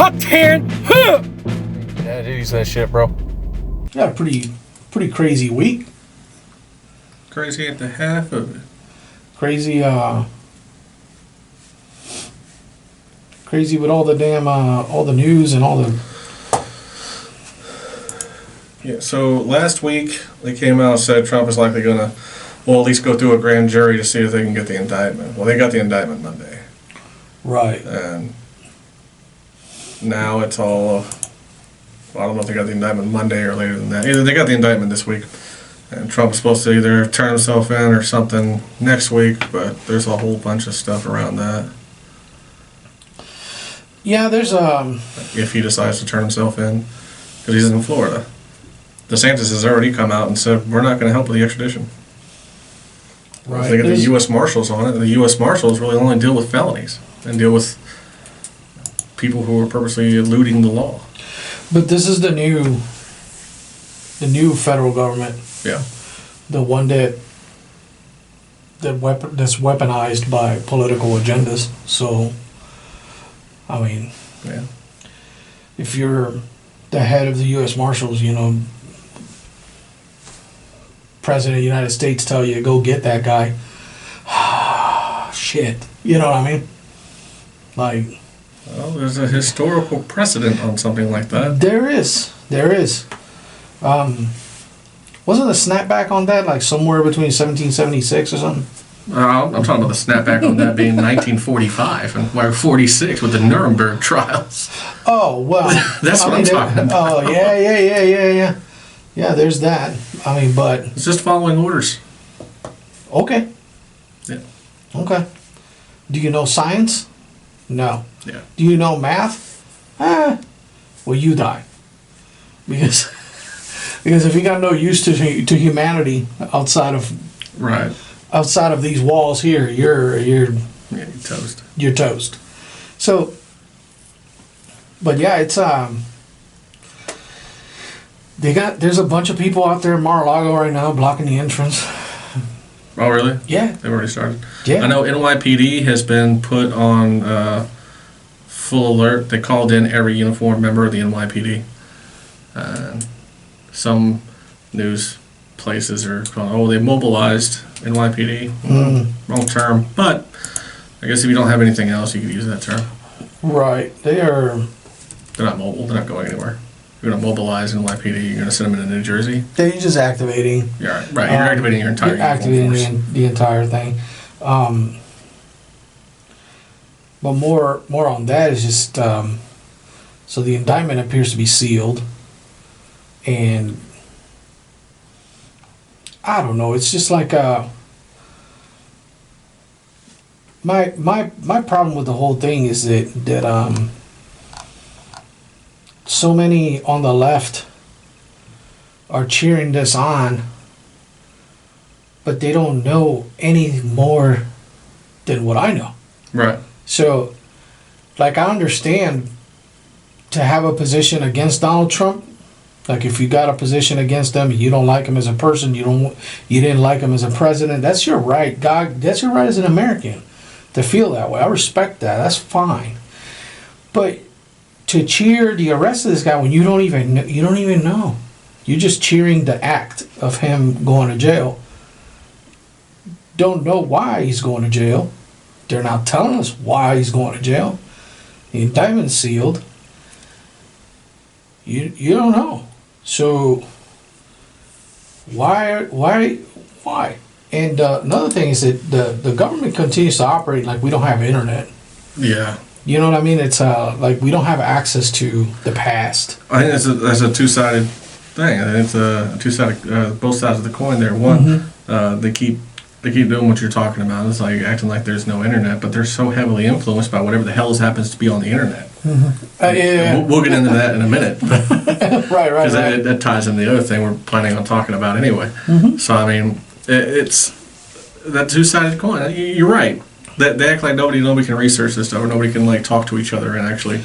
hot tan. Huh. Yeah, dude, use that shit, bro. Yeah, pretty crazy week. Crazy at the half of it. Crazy crazy with all the damn all the news and all the. Yeah, so last week they came out and said Trump is likely going to, well, at least go through a grand jury to see if they can get the indictment. Well, they got the indictment Monday. Right. And now it's all, well, I don't know if they got the indictment Monday or later than that. Either they got the indictment this week, and Trump's supposed to either turn himself in or something next week, but there's a whole bunch of stuff around that. Yeah, there's If he decides to turn himself in, because he's in Florida. DeSantis has already come out and said, we're not going to help with the extradition. right. They got the U.S. Marshals on it, and the U.S. Marshals really only deal with felonies and deal with people who are purposely eluding the law. But this is the new federal government, Yeah. the one that's weaponized by political agendas. So, I mean, Yeah. if you're the head of the U.S. Marshals, you know, President of the United States tell you go get that guy. Shit, you know what I mean? Like, Well, there's a historical precedent on something like that. there is. Wasn't the snapback on that like somewhere between 1776 or something? I'm talking about the snapback on that being 1945 and where 46 with the Nuremberg trials. Oh well, That's what I'm talking about. Oh yeah. Yeah, there's that. I mean, but It's just following orders. okay. Yeah. Okay. Do you know science? No. Yeah. Do you know math? Well, you die. Because if you got no use to humanity outside of Right. these walls here, you're Yeah, you toast. you're toast. So, but yeah, it's there's a bunch of people out there in Mar-a-Lago right now blocking the entrance. Oh, really? Yeah. They've already started. Yeah. I know NYPD has been put on full alert. They called in every uniformed member of the NYPD. Some news places are calling, they mobilized NYPD. Wrong term. But I guess if you don't have anything else, you could use that term. Right. They're They're not mobile. They're not going anywhere. You're going to mobilize NYPD. You're going to send them into New Jersey. just activating. Yeah, right. You're activating your entire You're activating uniform force. the entire thing. But more on that is just so the indictment appears to be sealed, and I don't know. It's just like my problem with the whole thing is that so many on the left are cheering this on, but they don't know any more than what I know. Right. So, like, I understand to have a position against Donald Trump. Like, if you got a position against him, you don't like him as a person, you didn't like him as a president. That's your right, God. That's your right as an American to feel that way. I respect that. That's fine. But to cheer the arrest of this guy when you don't even know, you're just cheering the act of him going to jail. Don't know why he's going to jail. They're not telling us why he's going to jail. The indictment's sealed. You don't know. So why? And another thing is that the government continues to operate like we don't have internet. Yeah. You know what I mean? It's like we don't have access to the past. I think that's a two-sided thing. I think it's a two-sided, both sides of the coin there. One, they keep doing what you're talking about. It's like acting like there's no internet, but they're so heavily influenced by whatever the hell happens to be on the internet. Yeah. We'll get into that in a minute. Right. Because that ties into the other thing we're planning on talking about anyway. So, I mean, it's that two-sided coin. You're right. They act like nobody can research this stuff, or nobody can like talk to each other and actually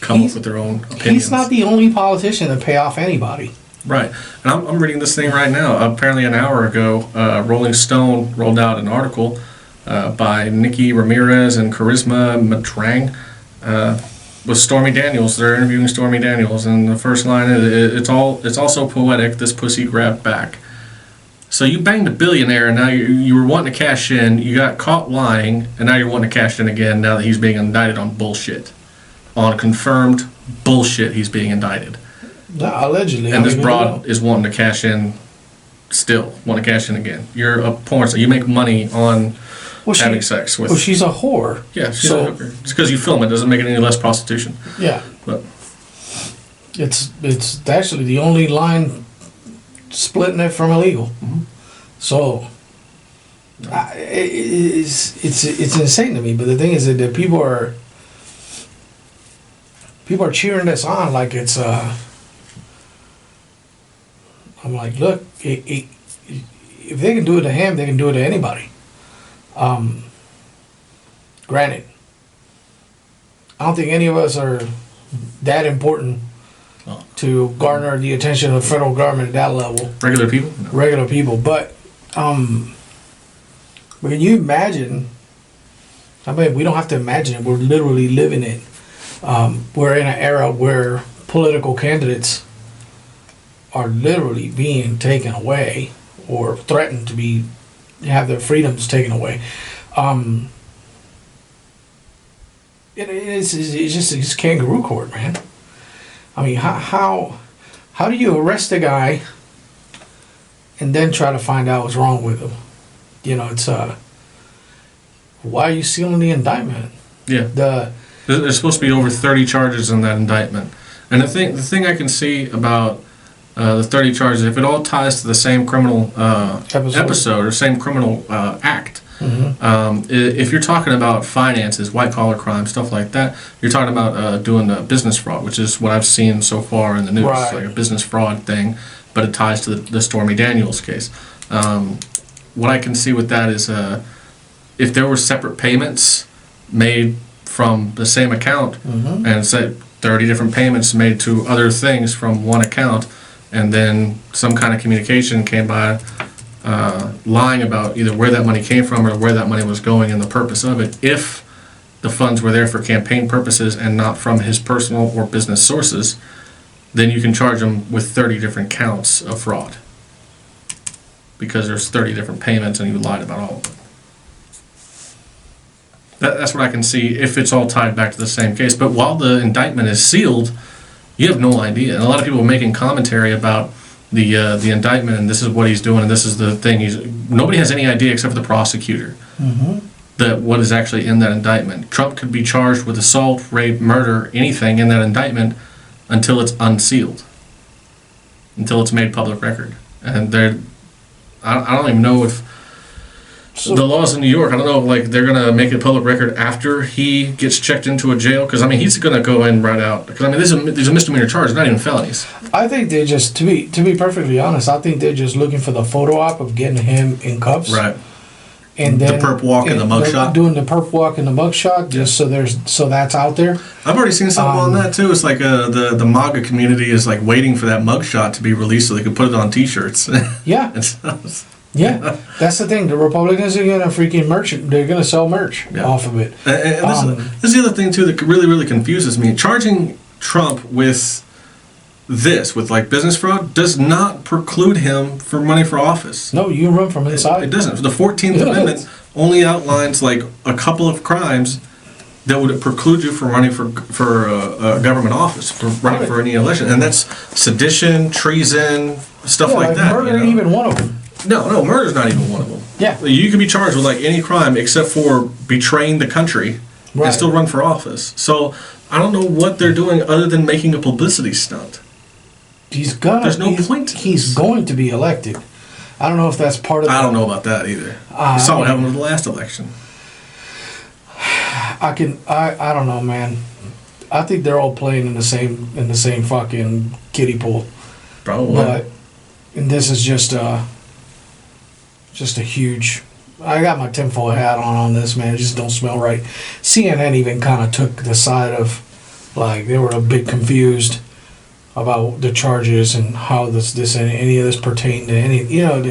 come up with their own opinions. He's not the only politician to pay off anybody. Right. And I'm reading this thing right now. Apparently an hour ago, Rolling Stone rolled out an article by Nikki Ramirez and Charisma Madrang. with Stormy Daniels. They're interviewing Stormy Daniels, and the first line is, "It's also poetic. This pussy grabbed back." So you banged a billionaire, and now you were wanting to cash in. You got caught lying, and now you're wanting to cash in again. Now that he's being indicted on bullshit, on confirmed bullshit, he's being indicted. No, allegedly. And this broad is wanting to cash in, still want to cash in again. You're a porn star. You make money on having sex with. Well, she's a whore. Yeah, she's a hooker. Just because you film it doesn't make it any less prostitution. Yeah. But it's actually the only line splitting it from illegal. Mm-hmm. So it's insane to me. But the thing is that people are cheering this on like it's. I'm like, look, if they can do it to him, they can do it to anybody. Granted, I don't think any of us are that important to garner the attention of the federal government at that level. Regular people? No. Regular people. But can you imagine? I mean, we don't have to imagine it. We're literally living it. We're in an era where political candidates are literally being taken away or threatened to have their freedoms taken away. It's just kangaroo court, man. I mean, how do you arrest a guy and then try to find out what's wrong with him? You know, it's why are you sealing the indictment? Yeah. There's supposed to be over 30 charges in that indictment, and the thing I can see about the 30 charges, if it all ties to the same criminal episode or same criminal act. Mm-hmm. If you're talking about finances, white collar crime, stuff like that, you're talking about doing business fraud, which is what I've seen so far in the news. Right. It's like a business fraud thing, but it ties to the Stormy Daniels case. What I can see with that is if there were separate payments made from the same account, mm-hmm. and say 30 different payments made to other things from one account, and then some kind of communication came by lying about either where that money came from or where that money was going and the purpose of it. If the funds were there for campaign purposes and not from his personal or business sources, then you can charge him with 30 different counts of fraud. Because there's 30 different payments and you lied about all of them. That's what I can see if it's all tied back to the same case. But while the indictment is sealed, you have no idea. And a lot of people are making commentary about the indictment, and this is what he's doing, and this is the thing. Nobody has any idea except for the prosecutor, mm-hmm. that what is actually in that indictment. Trump could be charged with assault, rape, murder, anything in that indictment until it's unsealed, until it's made public record. And I don't even know if the laws in New York, I don't know if they're gonna make it public record after he gets checked into a jail, because I mean he's gonna go in right out, because I mean these are misdemeanor charges, not even felonies. I think they're just, to be perfectly honest, I think they're just looking for the photo op of getting him in cuffs, right? And then the perp walk and the mugshot, doing the perp walk and the mugshot, just so that's out there. I've already seen something on that too. It's like the MAGA community is like waiting for that mugshot to be released so they can put it on T-shirts. Yeah. Yeah, that's the thing. The Republicans are gonna freaking merch. They're gonna sell merch off of it. And this is the other thing too that really, really confuses me. Charging Trump with this, with like business fraud, does not preclude him from running for office. No, you can run from inside. It doesn't. The 14th Amendment only outlines like a couple of crimes that would preclude you from running for a government office, for running for any election, and that's sedition, treason, stuff like that. Murder ain't even one of them. No, murder's not even one of them. Yeah. You can be charged with like any crime except for betraying the country and still run for office. So I don't know what they're doing other than making a publicity stunt. There's no point. He's going to be elected. I don't know if that's part of. I don't know about that either. You saw what happened with the last election. I don't know, man. I think they're all playing in the same fucking kiddie pool. Probably. But this is just a huge. I got my tinfoil hat on this, man. It just don't smell right. CNN even kind of took the side of, like, they were a bit confused about the charges and how any of this pertained to any, and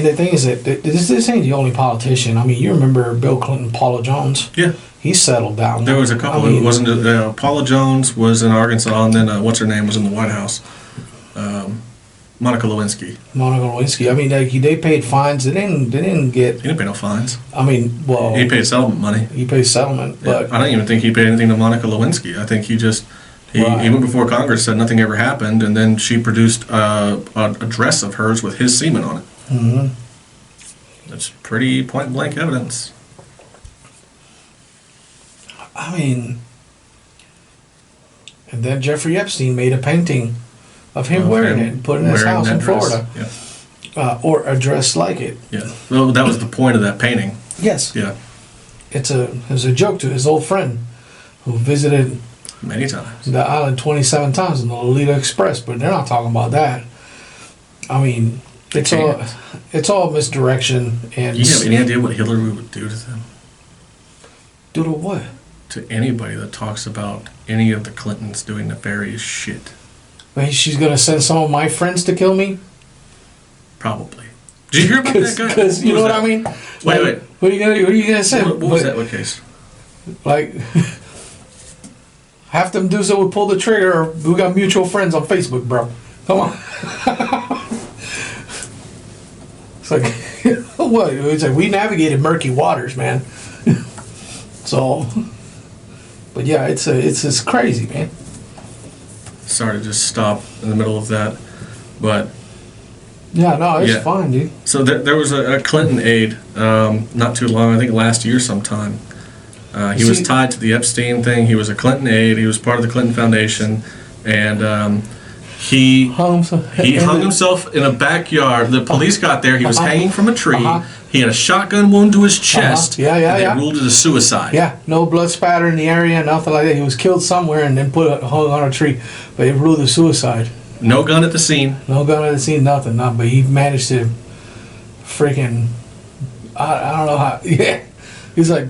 the thing is that this ain't the only politician. I mean, you remember Bill Clinton, Paula Jones? Yeah. He's settled down. There was a couple. I mean, It wasn't Paula Jones was in Arkansas, and then what's her name was in the White House. Monica Lewinsky. Monica Lewinsky. I mean, like, they paid fines. They didn't get. He didn't pay no fines. I mean, well, He paid settlement money. he paid settlement, but I don't even think he paid anything to Monica Lewinsky. I think he just he went before Congress, said nothing ever happened, and then she produced a dress of hers with his semen on it. mhm. That's pretty point blank evidence. I mean, and then Jeffrey Epstein made a painting of him wearing it and put it in his Wearing house that in dress. Florida, Yeah. or a dress like it. Yeah. Well, that was the point of that painting. Yes, Yeah. it was a joke to his old friend who visited Many times. the island 27 times in the Lolita Express, but they're not talking about that. I mean, it's all misdirection and. Do you have any idea what Hillary would do to them? Do to what? To anybody that talks about any of the Clintons doing nefarious shit. Maybe she's gonna send some of my friends to kill me. Probably. Did you hear about that guy? Because you know what I mean. Wait. What are you gonna say? What was that? What case? Like, half them dudes that would pull the trigger, we got mutual friends on Facebook, bro. Come on. It's like, what? It's like we navigated murky waters, man. So, but yeah, it's crazy, man. Sorry to just stop in the middle of that, but Yeah, no, it's Yeah. fine, dude. so there was a Clinton aide not too long, I think last year sometime. He was See- tied to the Epstein thing. He was a Clinton aide. He was part of the Clinton Foundation, and he hung himself in a backyard. The police got there. He was hanging from a tree. Uh-huh. He had a shotgun wound to his chest. Yeah, and they yeah. ruled it a suicide. Yeah, no blood spatter in the area, nothing like that. He was killed somewhere and then hung on a tree, but it ruled a suicide. No gun at the scene. No gun at the scene, nothing, but he managed to freaking, I don't know how, yeah. He's like,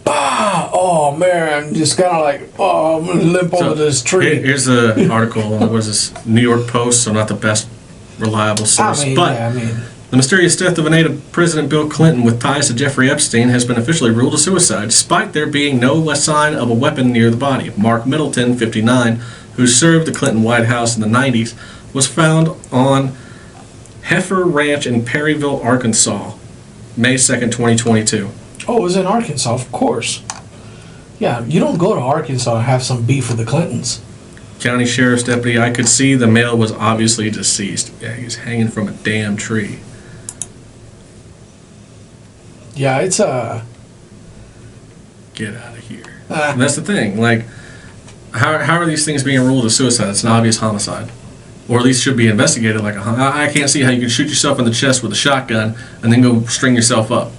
bah! Oh man, I'm just kind of like, oh, I'm gonna limp over this tree. Here's an article. What is this? New York Post, so not the best reliable source. But the mysterious death of an aide of President Bill Clinton with ties to Jeffrey Epstein has been officially ruled a suicide, despite there being no sign of a weapon near the body. Mark Middleton, 59, who served the Clinton White House in the 90s, was found on Heifer Ranch in Perryville, Arkansas, May 2nd, 2022. Oh, it was in Arkansas, of course. Yeah, you don't go to Arkansas and have some beef with the Clintons. County Sheriff's deputy, I could see the male was obviously deceased. Yeah, he's hanging from a damn tree. Yeah, it's Get out of here. And that's the thing. Like, how are these things being ruled a suicide? It's an obvious homicide. Or at least should be investigated like a homicide. I can't see how you can shoot yourself in the chest with a shotgun and then go string yourself up.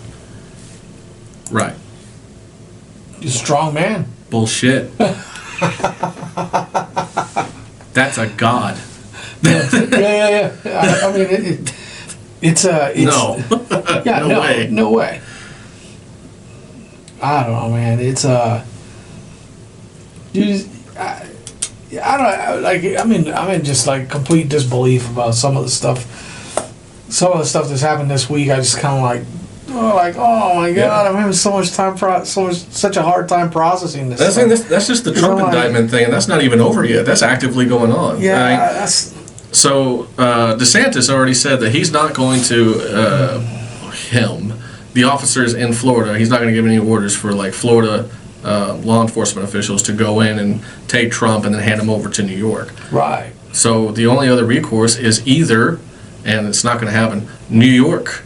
Right. a strong man. Bullshit. That's a god. Yeah. I mean, it's No. yeah, No way. No way. I don't know, man. It's you just, I don't like. I'm in just like complete disbelief about some of the stuff. Some of the stuff that's happened this week. I just kind of like, oh my god, I'm having so much such a hard time processing this. That's just the Trump indictment thing, and that's not even over yet. That's actively going on. Yeah, right? that's. So DeSantis already said that he's not going to the officers in Florida. He's not going to give any orders for like Florida law enforcement officials to go in and take Trump and then hand him over to New York. Right. So the only other recourse is either, and it's not going to happen, New York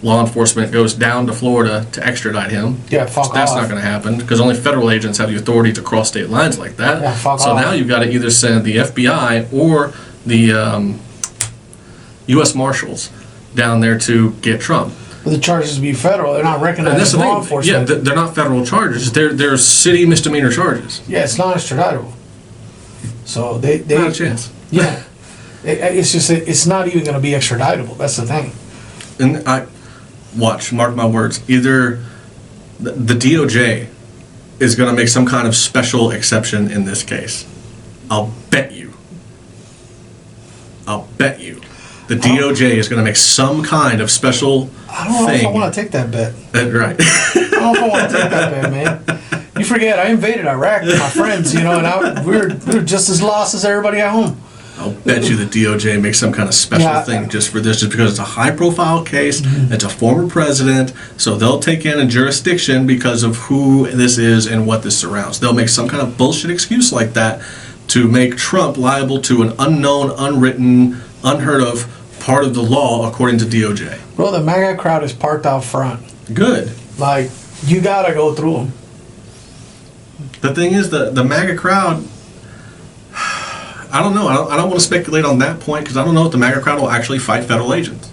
law enforcement goes down to Florida to extradite him. Yeah, fuck That's off. not going to happen because only federal agents have the authority to cross state lines like that. Yeah, fuck so off. now you've got to either send the FBI or the U.S. Marshals down there to get Trump. But the charges would be federal. They're not And recognized that's as the law thing. enforcement. Yeah, they're not federal charges. They're city misdemeanor charges. Yeah, it's not extraditable. So they Not a chance. Yeah, it's just it's not even going to be extraditable. That's the thing. And mark my words, either the DOJ is going to make some kind of special exception in this case. I'll bet you. The DOJ is going to make some kind of special I don't know thing. if I want to take that bet. Right. I don't know if I want to take that bet, man. You forget, I invaded Iraq with my friends, you know, and we were just as lost as everybody at home. I'll bet you the DOJ makes some kind of special thing just for this, just because it's a high-profile case. It's a former president, so they'll take in a jurisdiction because of who this is and what this surrounds. They'll make some kind of bullshit excuse like that to make Trump liable to an unknown, unwritten, unheard of part of the law, according to DOJ. Bro, the MAGA crowd is parked out front. Good. Like, you gotta go through them. The thing is, the MAGA crowd, I don't know. I don't want to speculate on that point because I don't know if the MAGA crowd will actually fight federal agents.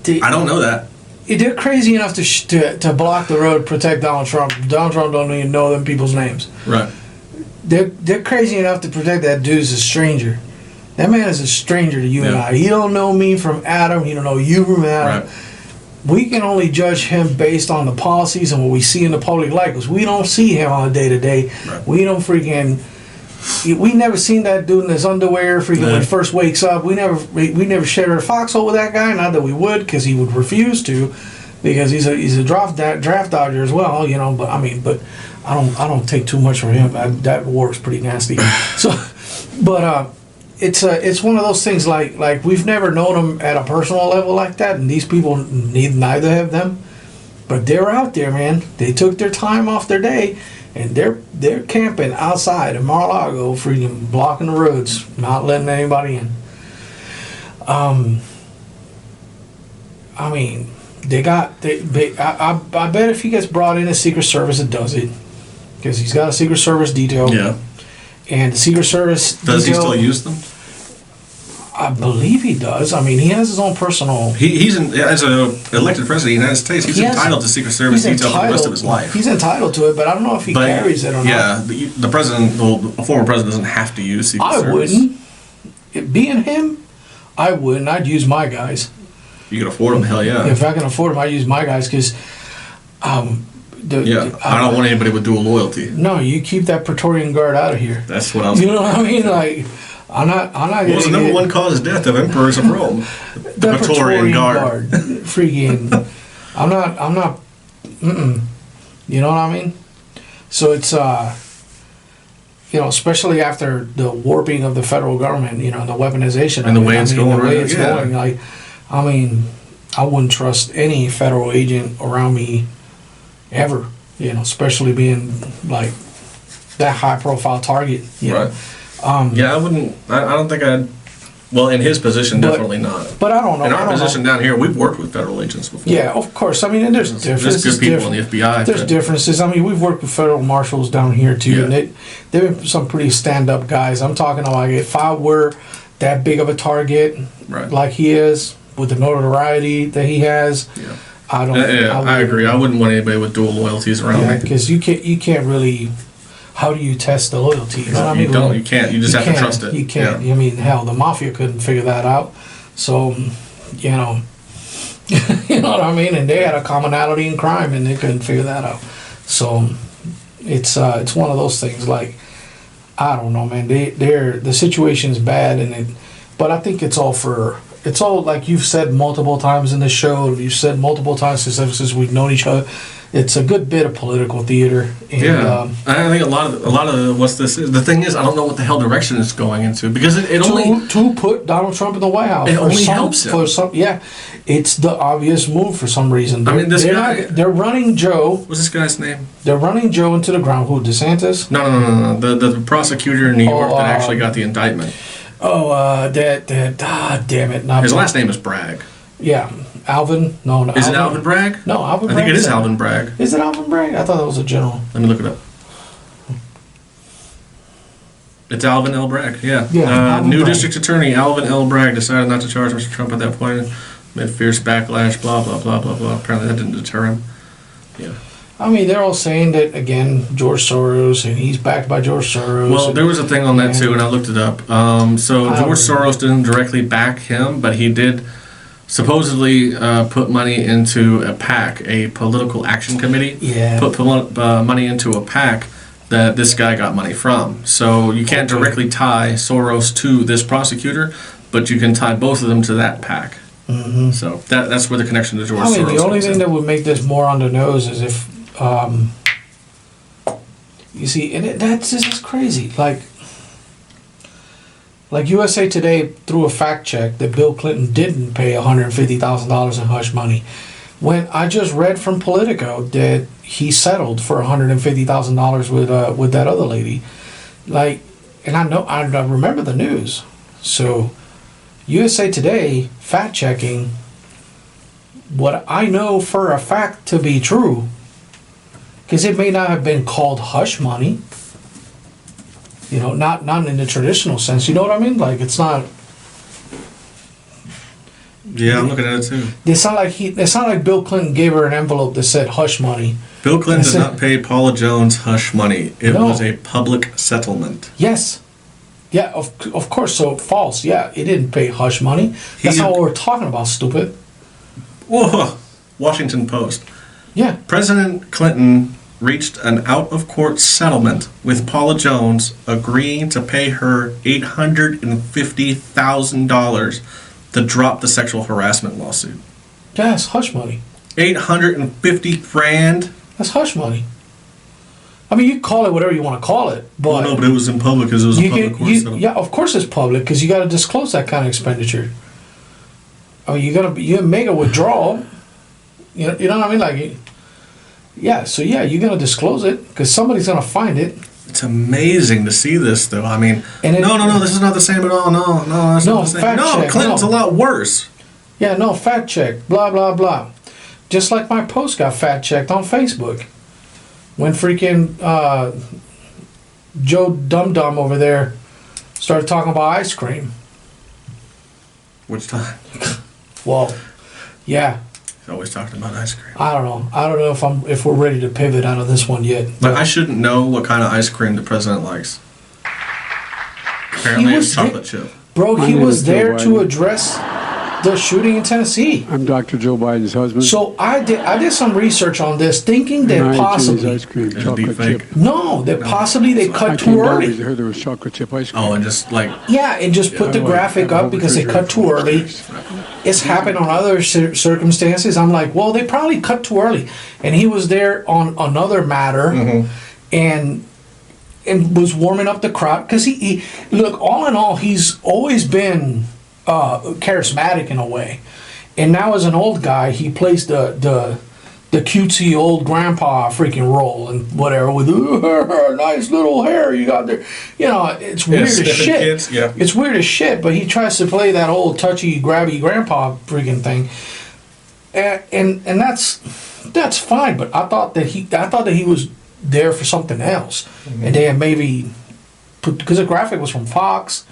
I don't know that. They're crazy enough to block the road, protect Donald Trump. Donald Trump don't even know them people's names. Right. They're crazy enough to protect that dude's a stranger. That man is a stranger to you and I. He don't know me from Adam. He don't know you from Adam. Right. We can only judge him based on the policies and what we see in the public light, because we don't see him on a day-to-day. Right. We don't freaking... We never seen that dude in his underwear when he first wakes up. We never shared a foxhole with that guy. Not that we would, because he would refuse to, because he's a draft dodger as well, you know. But I don't take too much from him. That war's pretty nasty. So, but it's one of those things like we've never known him at a personal level like that, and these people neither have them. But they're out there, man. They took their time off their day. And they're camping outside in Mar-a-Lago, freaking blocking the roads, not letting anybody in. I mean, I bet if he gets brought in as Secret Service, it does it, because he's got a Secret Service detail. Yeah. And the Secret Service does he still use them? I believe he does. I mean, he has his own personal... As an elected president of the United States, he's entitled to Secret Service detail for the rest of his life. He's entitled to it, but I don't know if he carries it or not. Yeah, the president, a former president, doesn't have to use Secret Service. I wouldn't. Being him, I wouldn't. I'd use my guys. You can afford them, hell yeah. If I can afford them, I'd use my guys, because... I don't want anybody with dual loyalty. No, you keep that Praetorian Guard out of here. That's what I was... You know what I mean? Like... I'm not. What was the number one cause of death of emperors of Rome? The Praetorian Guard. Freaking. I'm not. You know what I mean? So it's especially after the warping of the federal government, the weaponization and the way it's going. The way it's going. Like, I mean, I wouldn't trust any federal agent around me ever. Especially being like that high-profile target. Right. I wouldn't. I don't think I'd. Well, in his position, definitely not. But I don't know. In our position down here, we've worked with federal agents before. Yeah, of course. I mean, and there's differences. Just good people in the FBI. There's differences. I mean, we've worked with federal marshals down here too, and they've been some pretty stand-up guys. I'm talking about if I were that big of a target, like he is, with the notoriety that he has, I don't. I agree. I wouldn't want anybody with dual loyalties around me. Because you can't really. How do you test the loyalty? You know what I mean? You can't. You just have to trust it. You can't. I mean, hell, the mafia couldn't figure that out. So, you know what I mean? And they had a commonality in crime, and they couldn't figure that out. So, it's one of those things. Like, I don't know, man. The situation's bad, but I think it's all like you've said multiple times in the show. You've said multiple times since we've known each other. It's a good bit of political theater. And, I think a lot of what this is. The thing is, I don't know what the hell direction it's going into, because it only to put Donald Trump in the White House. It only helps him. It's the obvious move for some reason. I mean, they're running Joe. What's this guy's name? They're running Joe into the ground. Who? DeSantis? No. The prosecutor in New York that actually got the indictment. Damn it! His last name is Bragg. Yeah. Alvin? No. Is it Alvin Bragg? No, Alvin Bragg. I think it is Alvin Bragg. Is it Alvin Bragg? I thought that was a general. Let me look it up. It's Alvin L. Bragg, yeah. New Bragg. District Attorney Alvin L. Bragg decided not to charge Mr. Trump at that point amid fierce backlash, blah, blah, blah, blah, blah. Apparently that didn't deter him. Yeah. I mean, they're all saying that, again, George Soros, and he's backed by George Soros. Well, there was a thing on that, too, and I looked it up. So George Soros didn't directly back him, but he did supposedly put money into a PAC, a political action committee. Yeah. Put money into a PAC that this guy got money from. So you can't directly tie Soros to this prosecutor, but you can tie both of them to that PAC. Mm-hmm. So that's where the connection to George Soros the only comes thing in. that would make this more on the nose is if You see, and that's just crazy. Like USA Today threw a fact check that Bill Clinton didn't pay $150,000 in hush money, when I just read from Politico that he settled for $150,000 with that other lady. Like, and I remember the news. So USA Today fact checking what I know for a fact to be true, because it may not have been called hush money. You know, not in the traditional sense. You know what I mean? Like, it's not. Yeah, I'm looking at it too. It's not like Bill Clinton gave her an envelope that said hush money. Bill Clinton did not pay Paula Jones hush money. It was a public settlement. Yes. Yeah, of course. So false. Yeah, it didn't pay hush money. That's not what we're talking about, stupid. Whoa. Washington Post. Yeah. President Clinton reached an out-of-court settlement with Paula Jones, agreeing to pay her $850,000 to drop the sexual harassment lawsuit. Yeah, it's hush money. $850,000. That's hush money. I mean, you call it whatever you want to call it, but well, no, but it was in public because it was a public court settlement. Yeah, of course it's public because you got to disclose that kind of expenditure. I mean, you make a withdrawal. You know what I mean? Like, yeah. So yeah, you're gonna disclose it because somebody's gonna find it. It's amazing to see this, though. I mean, no, this is not the same at all. No, that's not the same. Fact check, Clinton's a lot worse. Yeah, no, fact check, blah, blah, blah. Just like my post got fact checked on Facebook. When freaking Joe Dum Dum over there started talking about ice cream. Which time? Well, yeah. He's always talking about ice cream. I don't know if we're ready to pivot out of this one yet. But I shouldn't know what kind of ice cream the president likes. Apparently it's chocolate chip. Bro, he was there to address the shooting in Tennessee. I'm Dr. Joe Biden's husband. So I did some research on this, thinking that possibly ice cream, chocolate chip. Possibly they cut too early. I heard there was chocolate chip ice cream. Oh, and just like and just put the graphic up because they cut too early. It's happened on other circumstances. I'm like, well, they probably cut too early, and he was there on another matter, and was warming up the crowd because he look, all in all, he's always been charismatic in a way, and now as an old guy, he plays the cutesy old grandpa freaking role and whatever with nice little hair you got there. You know, it's weird as shit. Kids, yeah. It's weird as shit, but he tries to play that old touchy grabby grandpa freaking thing, and that's fine. But I thought that he was there for something else, and they had maybe put, because the graphic was from Fox.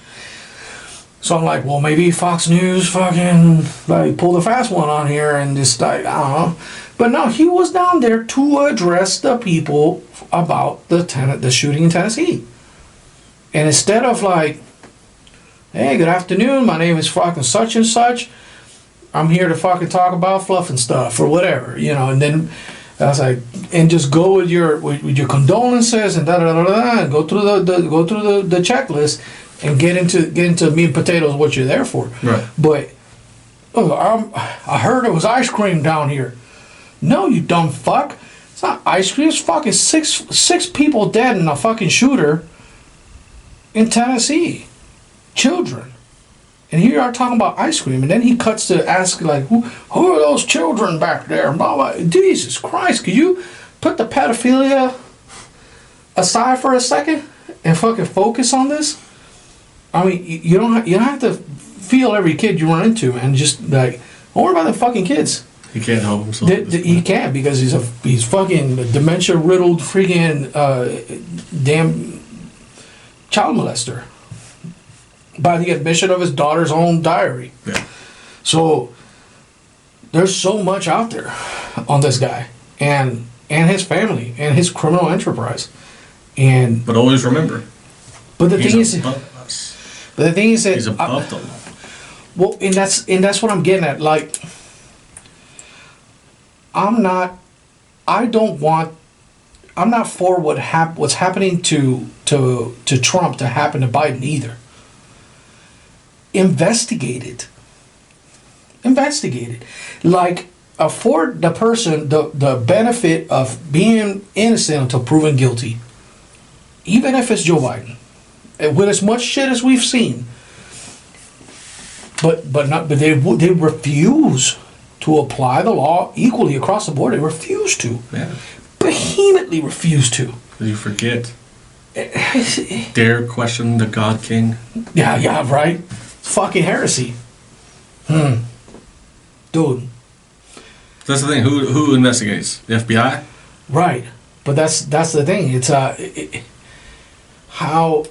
So I'm like, well, maybe Fox News fucking like pulled a fast one on here and just like, I don't know. But no, he was down there to address the people about the shooting in Tennessee. And instead of like, hey, good afternoon, my name is fucking such and such, I'm here to fucking talk about fluff and stuff or whatever, you know. And then I was like, and just go with your condolences and and go through the checklist. And get into meat and potatoes, what you're there for. Right. But I heard it was ice cream down here. No, you dumb fuck. It's not ice cream. It's fucking six people dead in a fucking shooter in Tennessee. Children. And here you are talking about ice cream. And then he cuts to ask, like, who are those children back there? Blah, blah. Jesus Christ, could you put the pedophilia aside for a second and fucking focus on this? I mean, you don't have to feel every kid you run into, man. Just like, don't worry about the fucking kids. He can't help himself. He can't because he's fucking dementia riddled freaking damn child molester by the admission of his daughter's own diary. Yeah. So there's so much out there on this guy and his family and his criminal enterprise. But always remember. But the thing is. But the thing is that he's above the law. Well, and that's what I'm getting at. Like, I'm not for what's happening to Trump to happen to Biden either. Investigate it. Like, afford the person the benefit of being innocent until proven guilty. even if it's Joe Biden, and with as much shit as we've seen, but they refuse to apply the law equally across the board. They refuse to. Yeah. Vehemently refuse to. You forget. Dare question the God King. Yeah, right? It's fucking heresy. Dude. That's the thing. Who investigates? The FBI? Right. But that's the thing. It's how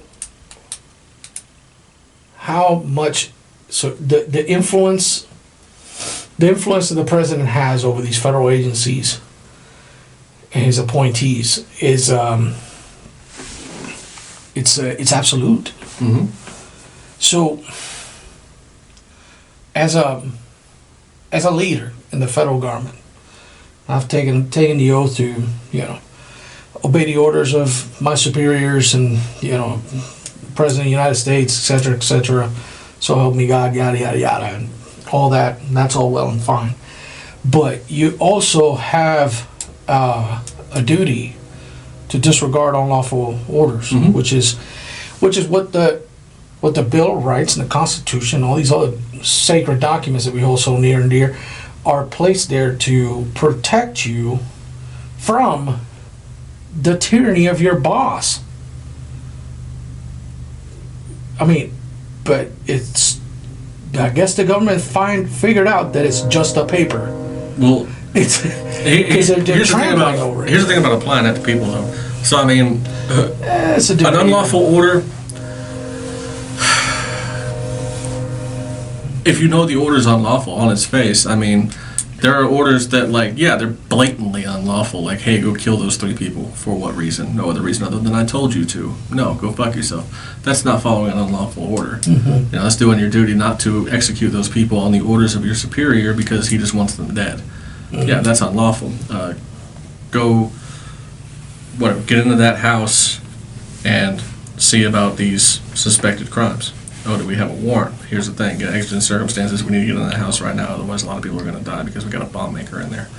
much the influence that the president has over these federal agencies and his appointees is it's absolute. Mm-hmm. So as a leader in the federal government, I've taken the oath to, obey the orders of my superiors and, President of the United States, et cetera, so help me God, yada, yada, yada, and all that, and that's all well and fine. But you also have a duty to disregard unlawful orders, Mm-hmm. which is what the Bill of Rights and the Constitution, all these other sacred documents that we hold so near and dear, are placed there to protect you from the tyranny of your boss. I mean, but I guess the government figured out that it's just a paper. Well, It's here's the thing trampling over it. Here's the thing about applying that to people, though. So I mean, It's a an different- unlawful order. If you know the order is unlawful on its face, I mean, there are orders that, they're blatantly unlawful. Like, hey, go kill those 3 people. For what reason? No other reason other than I told you to. No, go fuck yourself. That's not following an unlawful order. Mm-hmm. That's doing your duty not to execute those people on the orders of your superior because he just wants them dead. Mm-hmm. Yeah, that's unlawful. Go, get into that house and see about these suspected crimes. Oh, do we have a warrant? Here's the thing, get exigent circumstances, we need to get in that house right now, otherwise a lot of people are going to die because we got a bomb maker in there.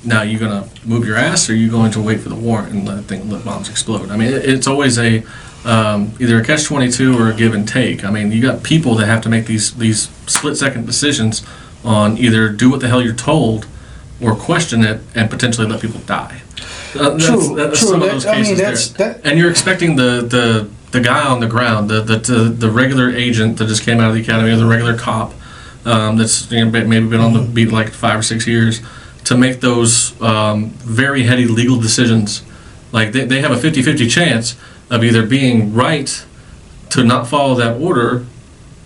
Now, you going to move your ass, or are you going to wait for the warrant and let bombs explode? I mean, it's always either a catch-22 or a give and take. I mean, you got people that have to make these split-second decisions on either do what the hell you're told or question it and potentially let people die. That's some of those cases there. And you're expecting the guy on the ground, the regular agent that just came out of the academy, or the regular cop that's maybe been on the beat like 5 or 6 years, to make those very heady legal decisions. Like they have a 50-50 chance of either being right to not follow that order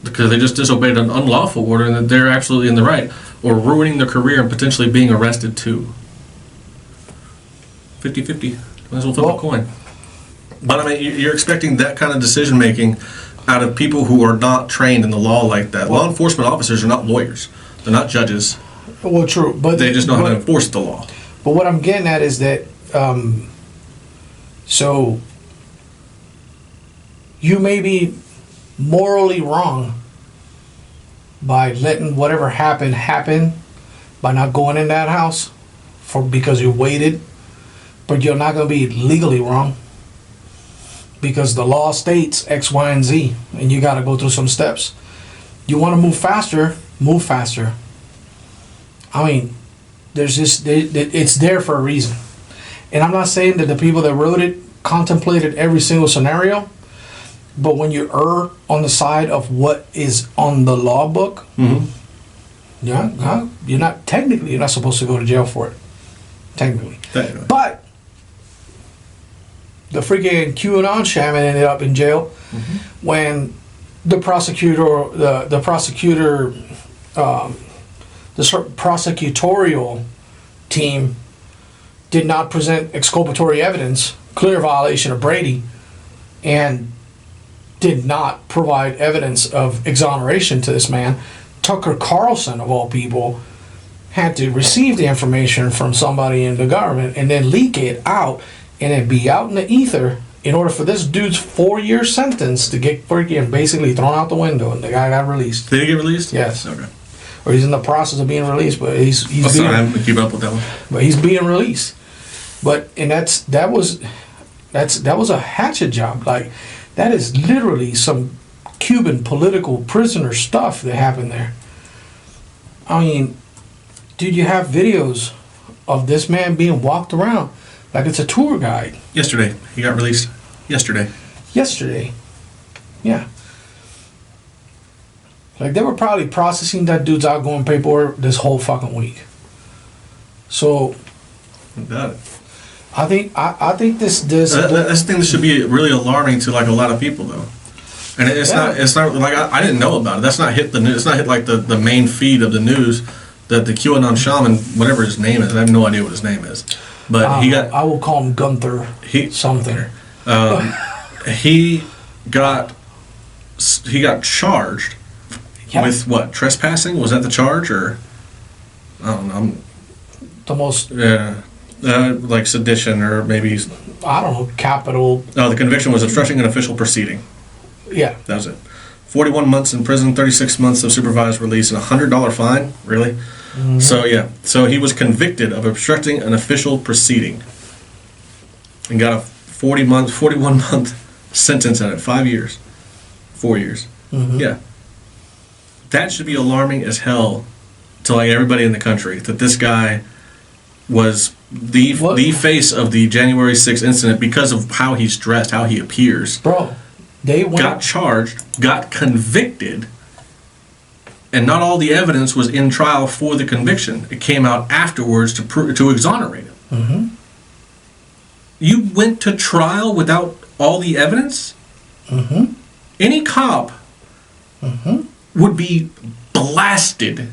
because they just disobeyed an unlawful order and that they're absolutely in the right, or ruining their career and potentially being arrested too. 50-50. Might as well flip a coin. But I mean, you're expecting that kind of decision making out of people who are not trained in the law like that. Law enforcement officers are not lawyers. They're not judges. Well, true, but They just know how to enforce the law. But what I'm getting at is that, so you may be morally wrong by letting whatever happen by not going in that house because you waited, but you're not going to be legally wrong because the law states X, Y, and Z, and you got to go through some steps. You want to move faster, move faster. I mean, it's there for a reason. And I'm not saying that the people that wrote it contemplated every single scenario, but when you err on the side of what is on the law book, you're not supposed to go to jail for it. Technically. But the freaking QAnon shaman ended up in jail when the prosecutorial team did not present exculpatory evidence, clear violation of Brady, and did not provide evidence of exoneration to this man. Tucker Carlson, of all people, had to receive the information from somebody in the government and then leak it out and then be out in the ether in order for this dude's 4-year sentence to get freaking basically thrown out the window, and the guy got released. Did he get released? Yes. Okay. Or he's in the process of being released, but he's Sorry, I haven't keep up with that one. but he's being released. But and that was That was a hatchet job. Like, that is literally some Cuban political prisoner stuff that happened there. I mean, dude, you have videos of this man being walked around like it's a tour guide. Yesterday. He got released. Yesterday. Yeah. Like, they were probably processing that dude's outgoing paperwork this whole fucking week. So, Got it. I think this That's the thing that should be really alarming to like a lot of people though. And it's not like I didn't know about it. That's not hit the news. It's not hit like the main feed of the news that the QAnon shaman, whatever his name is, I have no idea what his name is. But I will call him Gunther something. He got charged with what? Trespassing? Was that the charge or I don't know. The most like sedition or maybe I don't know, capital. No, the conviction was obstructing an official proceeding. Yeah. That was it. 41 months in prison, 36 months of supervised release, and a $100 fine. Really? Mm-hmm. So he was convicted of obstructing an official proceeding, and got a 41 month sentence on it. 5 years, 4 years. Mm-hmm. Yeah. That should be alarming as hell to like everybody in the country that this guy was the face of the January 6th incident because of how he's dressed, how he appears. Bro, they got charged, got convicted, and not all the evidence was in trial for the conviction. It came out afterwards to exonerate him. Mm-hmm. You went to trial without all the evidence? Mm-hmm. Any cop would be blasted.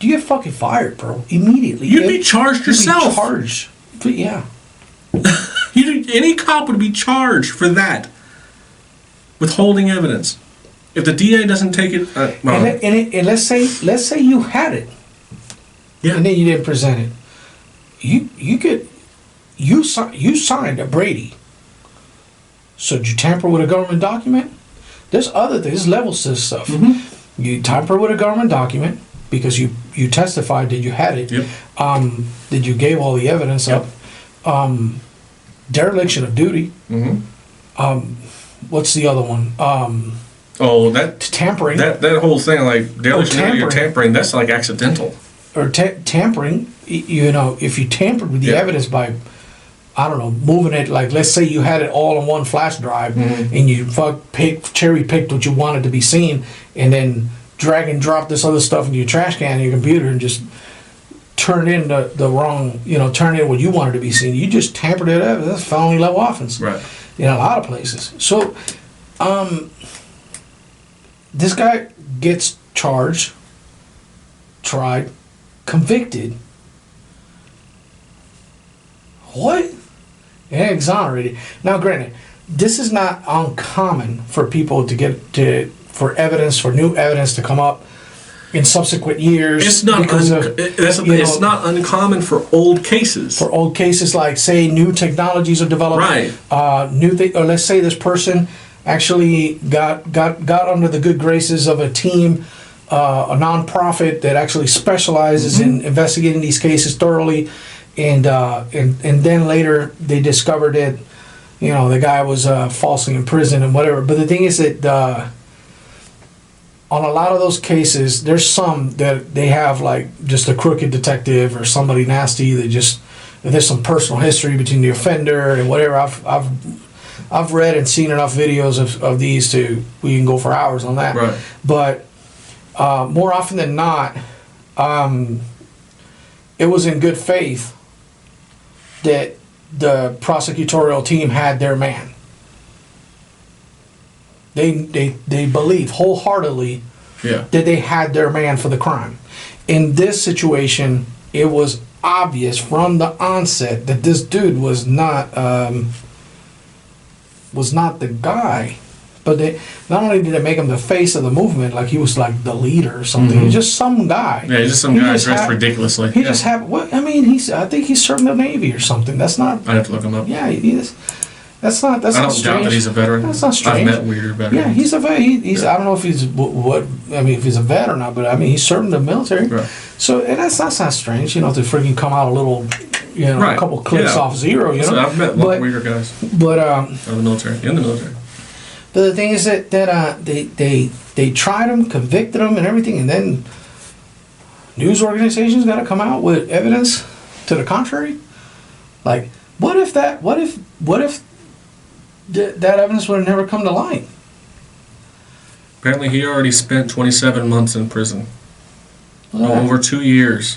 You get fucking fired, bro. Immediately. You'd be charged yourself. You'd be charged. But yeah. Any cop would be charged for that. Withholding evidence. If the DA doesn't take it, and let's say you had it, yeah, and then you didn't present it. You signed a Brady. So did you tamper with a government document? There's other things. There's levels to this stuff. Mm-hmm. You tamper with a government document because you testified that you had it. Yep. That you gave all the evidence Yep. up. Dereliction of duty. Mm-hmm. What's the other one? Tampering. That whole thing, like dereliction of duty or tampering, that's like accidental. Or tampering, if you tampered with the Yeah. evidence by, I don't know, moving it, like let's say you had it all on one flash drive and you cherry picked what you wanted to be seen and then drag and drop this other stuff into your trash can in your computer and just turn in the wrong, turn in what you wanted to be seen. You just tampered it up. That's felony level offense. Right. In a lot of places. So, this guy gets charged, tried, convicted. What? And exonerated. Now, granted, this is not uncommon for people to get for new evidence to come up in subsequent years. It's not. It's not uncommon for old cases. For old cases, like say new technologies are developed. Right. Or let's say this person actually got under the good graces of a team, a nonprofit that actually specializes in investigating these cases thoroughly, and then later they discovered that the guy was falsely in prison and whatever. But the thing is that on a lot of those cases, there's some that they have like just a crooked detective or somebody nasty that there's some personal history between the offender and whatever. I've read and seen enough videos of these we can go for hours on that. Right. But more often than not, it was in good faith that the prosecutorial team had their man. They believe wholeheartedly that they had their man for the crime. In this situation, it was obvious from the onset that this dude was not the guy. But not only did they make him the face of the movement, like he was like the leader or something. He was just some guy. Yeah, he's just some guy dressed ridiculously. He just had. I think he's serving the Navy or something. That's not. I'd have to look him up. Yeah, that's not. That's I not don't strange. doubt that he's a veteran. That's not strange. I've met weirder veterans. Yeah, he's a vet. He's. I don't know if he's if he's a vet or not, but I mean, he's serving the military. Right. So and that's not strange, to freaking come out a little a couple clicks off zero. So I've met weirder guys. But out of the military, in the military. But the thing is that they tried them, convicted them, and everything, and then news organizations got to come out with evidence to the contrary. Like, what if that evidence would have never come to light? Apparently, he already spent 27 months in prison. Look Over 2 years.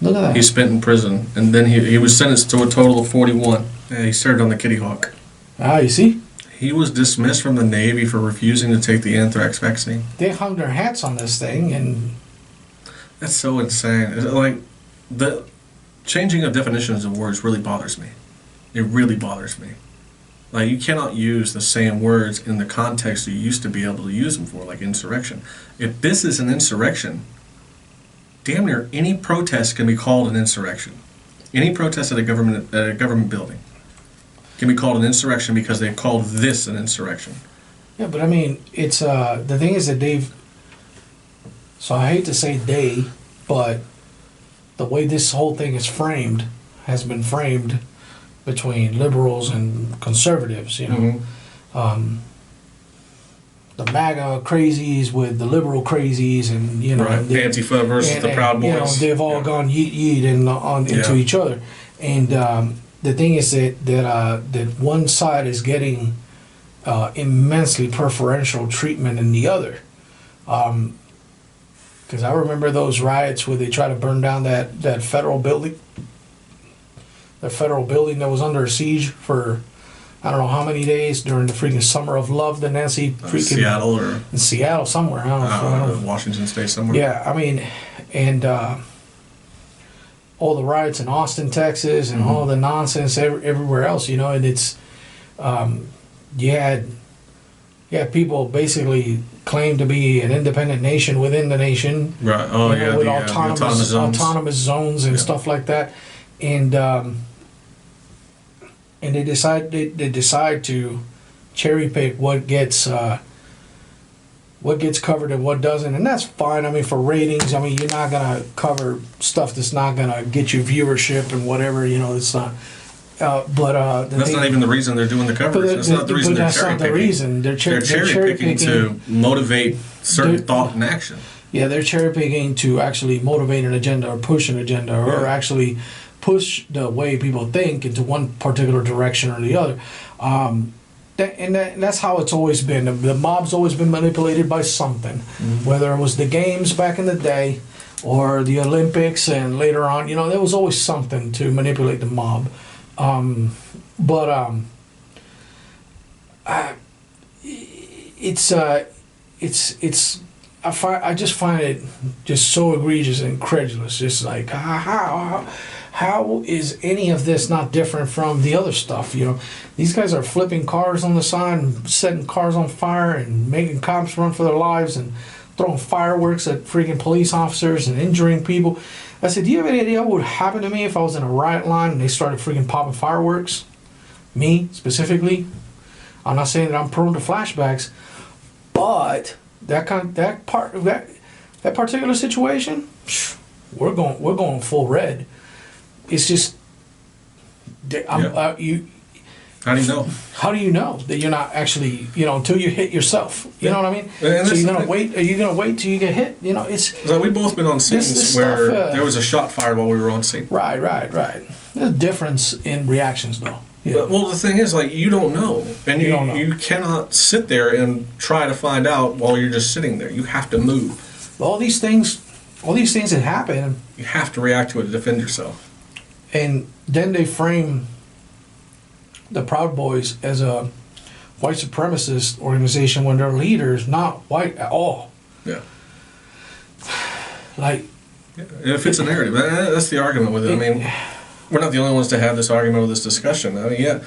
Look at that. He spent in prison, and then he was sentenced to a total of 41. Yeah, he served on the Kitty Hawk. Ah, you see? He was dismissed from the Navy for refusing to take the anthrax vaccine. They hung their hats on this thing, and That's so insane. It's like, the changing of definitions of words really bothers me. It really bothers me. Like, you cannot use the same words in the context you used to be able to use them for, like insurrection. If this is an insurrection, damn near any protest can be called an insurrection. Any protest at a government building can be called an insurrection because they've called this an insurrection. yeah, but I mean, it's the thing is that they've. So I hate to say they, but the way this whole thing is framed has been framed between liberals and conservatives. Mm-hmm. The MAGA crazies with the liberal crazies, and Right. Antifa versus the Proud Boys. They've all gone yeet yeet into each other, and the thing is that one side is getting immensely preferential treatment than the other. Because I remember those riots where they tried to burn down that federal building. The federal building that was under siege for I don't know how many days during the freaking summer of love that Nancy freaking Seattle or in Seattle somewhere. I don't know. Washington State somewhere. Yeah, I mean, and all the riots in Austin, Texas, and all the nonsense everywhere else, and it's you had people basically claim to be an independent nation within the nation, Right. Oh yeah. with The autonomous zones and stuff like that, and they decide to cherry pick what gets covered and what doesn't, and that's fine. I mean, for ratings, I mean, you're not gonna cover stuff that's not gonna get you viewership and whatever. It's not. That's not even the reason they're doing the coverage. That's not the reason they're cherry picking. Not the reason. They're cherry picking to motivate certain thought and action. Yeah, they're cherry picking to actually motivate an agenda or push an agenda or actually push the way people think into one particular direction or the other. That's how it's always been. The mob's always been manipulated by something, whether it was the games back in the day or the Olympics, and later on, there was always something to manipulate the mob. I just find it just so egregious and incredulous. Just like how is any of this not different from the other stuff? These guys are flipping cars on the side and setting cars on fire and making cops run for their lives and throwing fireworks at freaking police officers and injuring people. I said, do you have any idea what would happen to me if I was in a riot line and they started freaking popping fireworks? Me, specifically. I'm not saying that I'm prone to flashbacks, but that particular situation, we're going full red. It's just, How do you know? How do you know that you're not actually, until you hit yourself? You know what I mean? So you're gonna wait. Are you gonna wait till you get hit? It's like we've both been on scenes where there was a shot fired while we were on scene. Right. There's a difference in reactions, though. Yeah. Well, the thing is, like, you don't know, and you don't know. You cannot sit there and try to find out while you're just sitting there. You have to move. All these things that happen. You have to react to it to defend yourself. And then they frame the Proud Boys as a white supremacist organization when their leader is not white at all. Yeah. Like, it fits a narrative. That's the argument with it. I mean, we're not the only ones to have this argument or this discussion. I mean,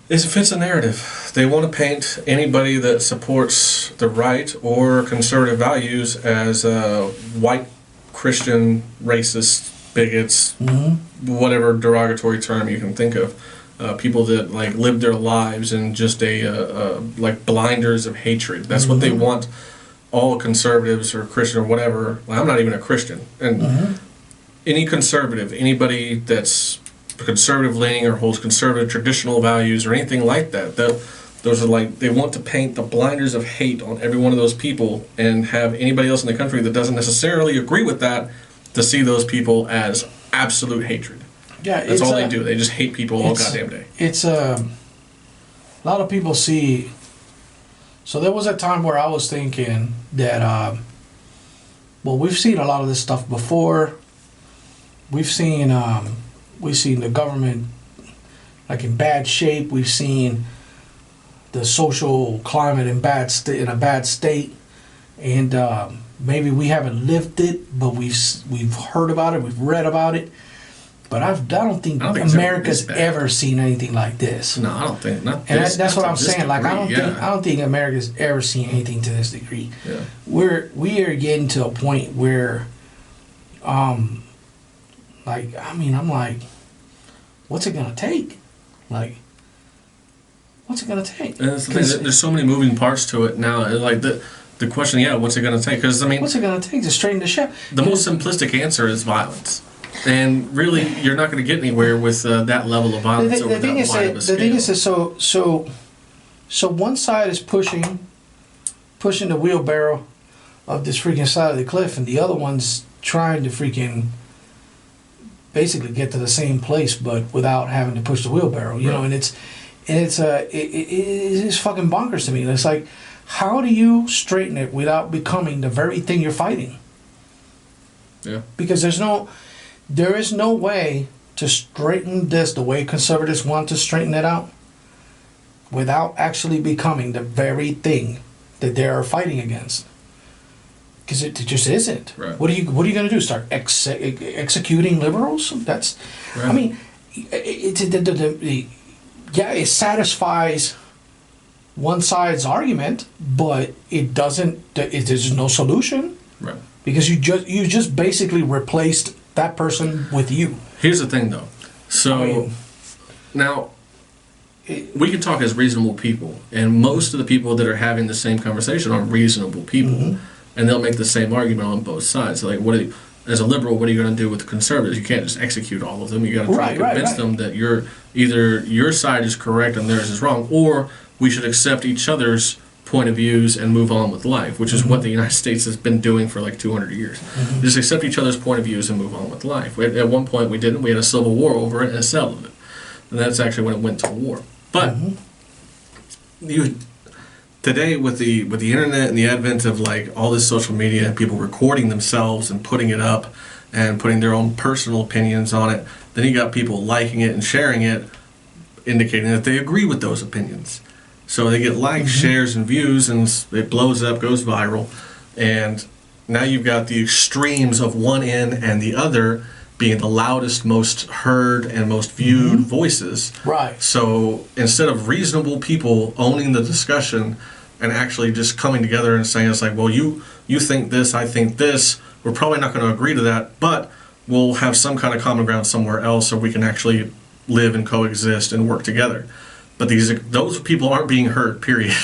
it fits a narrative. They want to paint anybody that supports the right or conservative values as white Christian racist bigots, whatever derogatory term you can think of. People that like live their lives in just like blinders of hatred. That's what they want all conservatives or Christian or whatever. Well, I'm not even a Christian, and any conservative, anybody that's conservative leaning or holds conservative traditional values or anything like that, those are like, they want to paint the blinders of hate on every one of those people and have anybody else in the country that doesn't necessarily agree with that to see those people as absolute hatred. Yeah, that's all they do. They just hate people all goddamn day. It's a lot of people see. So there was a time where I was thinking that, well, we've seen a lot of this stuff before. We've seen the government like in bad shape. We've seen the social climate in a bad state, and maybe we haven't lived it, but we've heard about it, we've read about it. But I don't think America's ever seen anything like this. No, I don't think. Not and this, that's what I'm saying. Degree, like I don't think America's ever seen anything to this degree. Yeah. We are getting to a point where, I'm like, what's it gonna take? Like, what's it gonna take? And that's the thing, there's so many moving parts to it now. Like the question, what's it gonna take? Because I mean, what's it gonna take to straighten the ship? The most simplistic answer is violence. And really, you're not going to get anywhere with that level of violence over that wide of a scale. The thing is, so one side is pushing the wheelbarrow of this freaking side of the cliff, and the other one's trying to freaking basically get to the same place, but without having to push the wheelbarrow. You know, and it's fucking bonkers to me. It's like, how do you straighten it without becoming the very thing you're fighting? Yeah. Because there is no way to straighten this the way conservatives want to straighten it out without actually becoming the very thing that they are fighting against. Because it just isn't. Right. What are you going to do? Start executing liberals? That's. Right. I mean, it satisfies one side's argument, but it doesn't. There's no solution. Right. Because you just basically replaced that person with you. Here's the thing, though. So now we can talk as reasonable people, and most of the people that are having the same conversation are reasonable people, and they'll make the same argument on both sides. So like, as a liberal, what are you going to do with the conservatives? You can't just execute all of them. You got to try to convince them that either your side is correct and theirs is wrong, or we should accept each other's point of views and move on with life, which is what the United States has been doing for like 200 years. Just accept each other's point of views and move on with life. At one point we didn't. We had a civil war over it and settled it. And that's actually when it went to war. But today with the internet and the advent of like all this social media and people recording themselves and putting it up and putting their own personal opinions on it, then you got people liking it and sharing it, indicating that they agree with those opinions. So they get likes, shares, and views, and it blows up, goes viral. And now you've got the extremes of one end and the other being the loudest, most heard, and most viewed voices. Right. So instead of reasonable people owning the discussion and actually just coming together and saying, it's like, well, you think this, I think this, we're probably not going to agree to that, but we'll have some kind of common ground somewhere else so we can actually live and coexist and work together. But those people aren't being heard, period.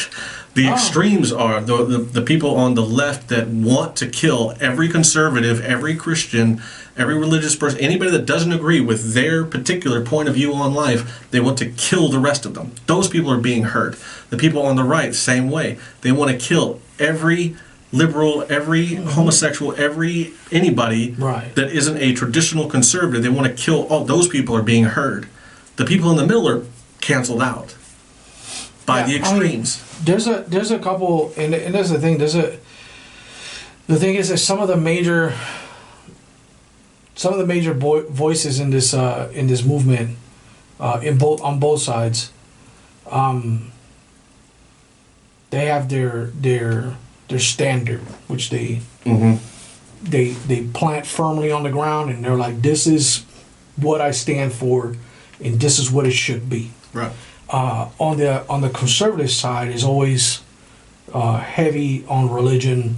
The extremes are the people on the left that want to kill every conservative, every Christian, every religious person, anybody that doesn't agree with their particular point of view on life, they want to kill the rest of them. Those people are being heard. The people on the right, same way. They want to kill every liberal, every homosexual, anybody that isn't a traditional conservative. They want to kill all those people are being heard. The people in the middle are canceled out by the extremes. There's a couple, and there's the thing. The thing is that some of the major voices in this movement, on both sides, they have their standard, which they plant firmly on the ground, and they're like, this is what I stand for, and this is what it should be. Right. On the conservative side is always heavy on religion,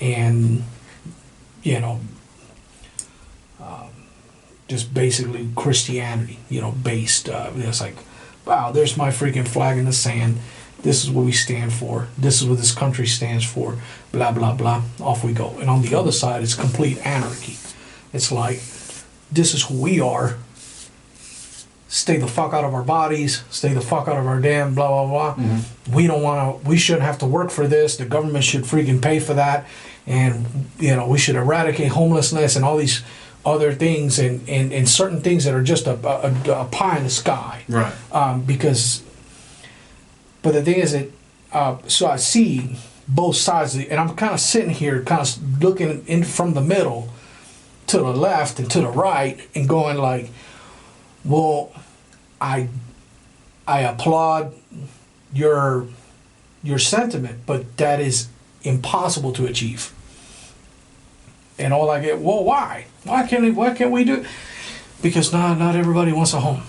and just basically Christianity, based. It's like, wow, there's my freaking flag in the sand. This is what we stand for. This is what this country stands for. Blah blah blah. Off we go. And on the other side, it's complete anarchy. It's like, this is who we are. Stay the fuck out of our bodies. Stay the fuck out of our damn blah, blah, blah. Mm-hmm. We don't want to, we shouldn't have to work for this. The government should freaking pay for that. And, you know, we should eradicate homelessness and all these other things and certain things that are just a pie in the sky. Right. Because, but the thing is that, so I see both sides, and I'm kind of sitting here, kind of looking in from the middle to the left and to the right, and going like, well, I applaud your sentiment, but that is impossible to achieve. And all I get, well, why? Why can't we do it? Because not everybody wants a home.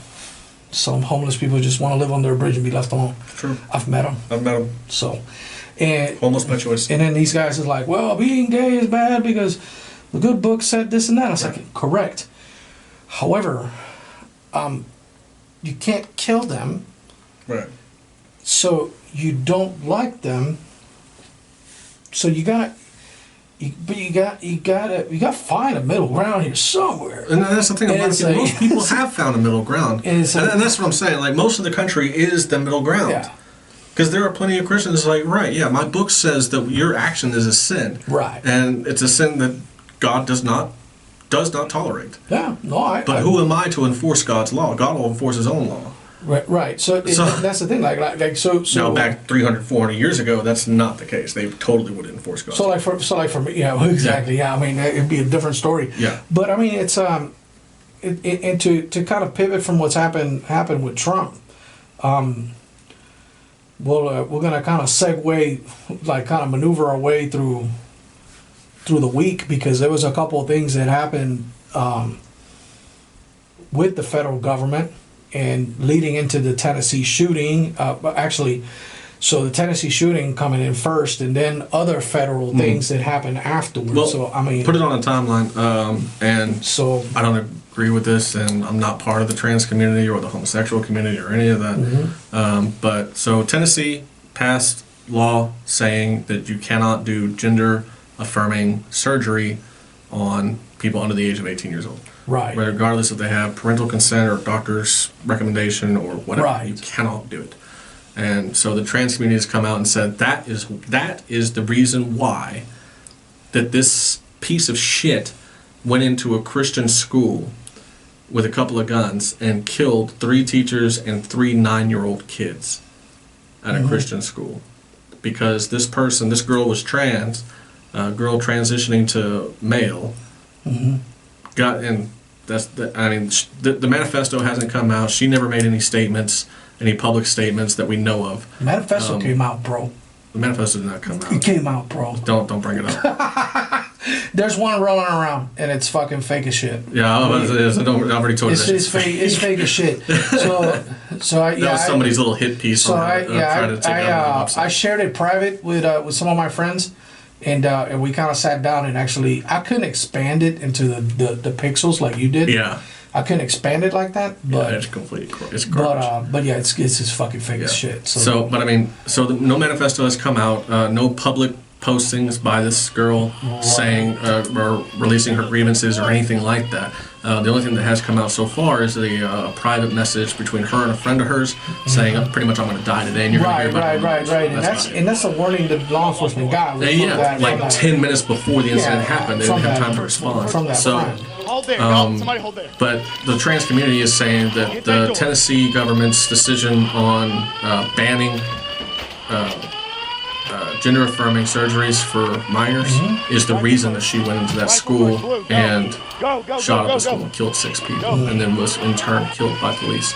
Some homeless people just want to live under a bridge and be left alone. True. I've met them. So, and Homeless by choice. And then these guys is like, well, being gay is bad because the good book said this and that. I was like, correct. However, you can't kill them. Right. So you don't like them. So you gotta find a middle ground here somewhere. And that's the thing about it. Like, Most people have found a middle ground. And that's what I'm saying. Like, most of the country is the middle ground. Yeah. Because there are plenty of Christians like, right, yeah, my book says that your action is a sin. Right. And it's a sin that God does not tolerate. Yeah, no, But who am I to enforce God's law? God will enforce his own law. Right. So that's the thing. So now, back 300, 400 years ago, that's not the case. They totally would enforce God's law. For me, yeah, exactly. Yeah, I mean, it'd be a different story. Yeah. But I mean, it's and to kind of pivot from what's happened with Trump. We're gonna kind of segue, like kind of maneuver our way through the week, because there was a couple of things that happened with the federal government and leading into the Tennessee shooting. So the Tennessee shooting coming in first, and then other federal things that happened afterwards. Well, so I mean, put it on a timeline. And so I don't agree with this, and I'm not part of the trans community or the homosexual community or any of that. But so Tennessee passed law saying that you cannot do gender affirming surgery on people under the age of 18 years old. right, Regardless if they have parental consent or doctor's recommendation or whatever, Right. you cannot do it. And so the trans community has come out and said that is the reason why that this piece of shit went into a Christian school with a couple of guns and killed 3 teachers and 3 9-year-old kids at a Christian school. Because this girl was trans, a girl transitioning to male, the manifesto hasn't come out. She never made any public statements that we know of. manifesto came out, bro. The manifesto did not come It out. came out, bro. Don't bring it up. There's one rolling around, and it's fucking fake as shit. Yeah, I already told you that. It's fake. It's fake as shit. So That was somebody's little hit piece. So trying to take it out of the website. I shared it private with some of my friends, and we kind of sat down and actually I couldn't expand it into the pixels like you did. Yeah. I couldn't expand it like that, but It's garbage. but yeah, it's just fucking fake as shit. So no manifesto has come out. No public postings by this girl saying or releasing her grievances or anything like that. The only thing that has come out so far is a private message between her and a friend of hers saying, pretty much, I'm going to die today, and you're going to hear about it. Right. And that's a warning that law enforcement got. Like 10 minutes before the incident happened, they didn't have time to respond. From that friend. Hold there, somebody hold there. But the trans community is saying that the Tennessee government's decision on banning gender-affirming surgeries for minors is the reason that she went into that school and shot up the school and killed 6 people, and then was in turn killed by police.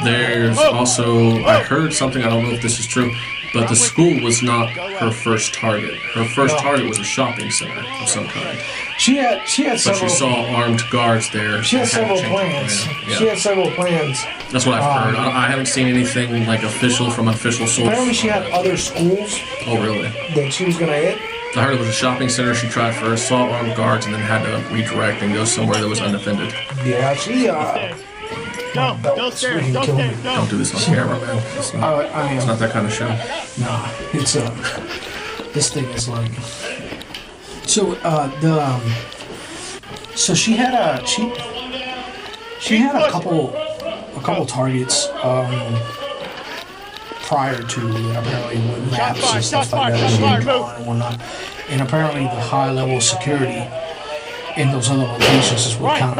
There's also, I heard something, I don't know if this is true, but the school was not her first target. Her first target was a shopping center of some kind. She had But several. she saw armed guards there. She had and several to change her plans. plan. Yeah. She had several plans. That's what I've heard. I haven't seen anything like official from an official source. Apparently, she had other schools Oh, really? that she was gonna hit. I heard it was a shopping center she tried first, saw armed guards, and then had to redirect and go somewhere that was undefended. Yeah, she. No, don't stare, don't stare, no. Don't do this on camera, man. It's not that kind of show. Nah, it's this thing is like. So So she had a couple targets prior to apparently with maps and stuff like that she had drawn and whatnot. And apparently the high level of security in those other locations is what kind of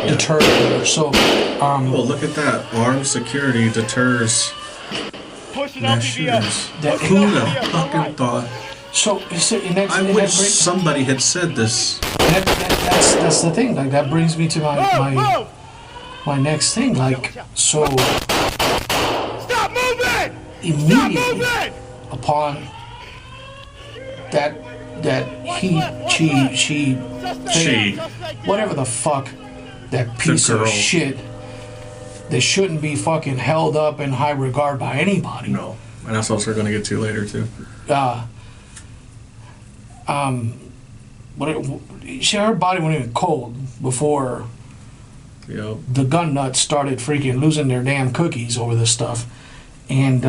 deterred her. So well, look at that. Armed security deters mass shooters. Who the fucking thought? So I wish somebody had said this. That's the thing. Like that brings me to my next thing. Like so. Stop moving! Immediately upon that she whatever the fuck that piece of shit that shouldn't be fucking held up in high regard by anybody. No, and that's what we're going to get to later too. Her body wasn't even cold before the gun nuts started freaking losing their damn cookies over this stuff, and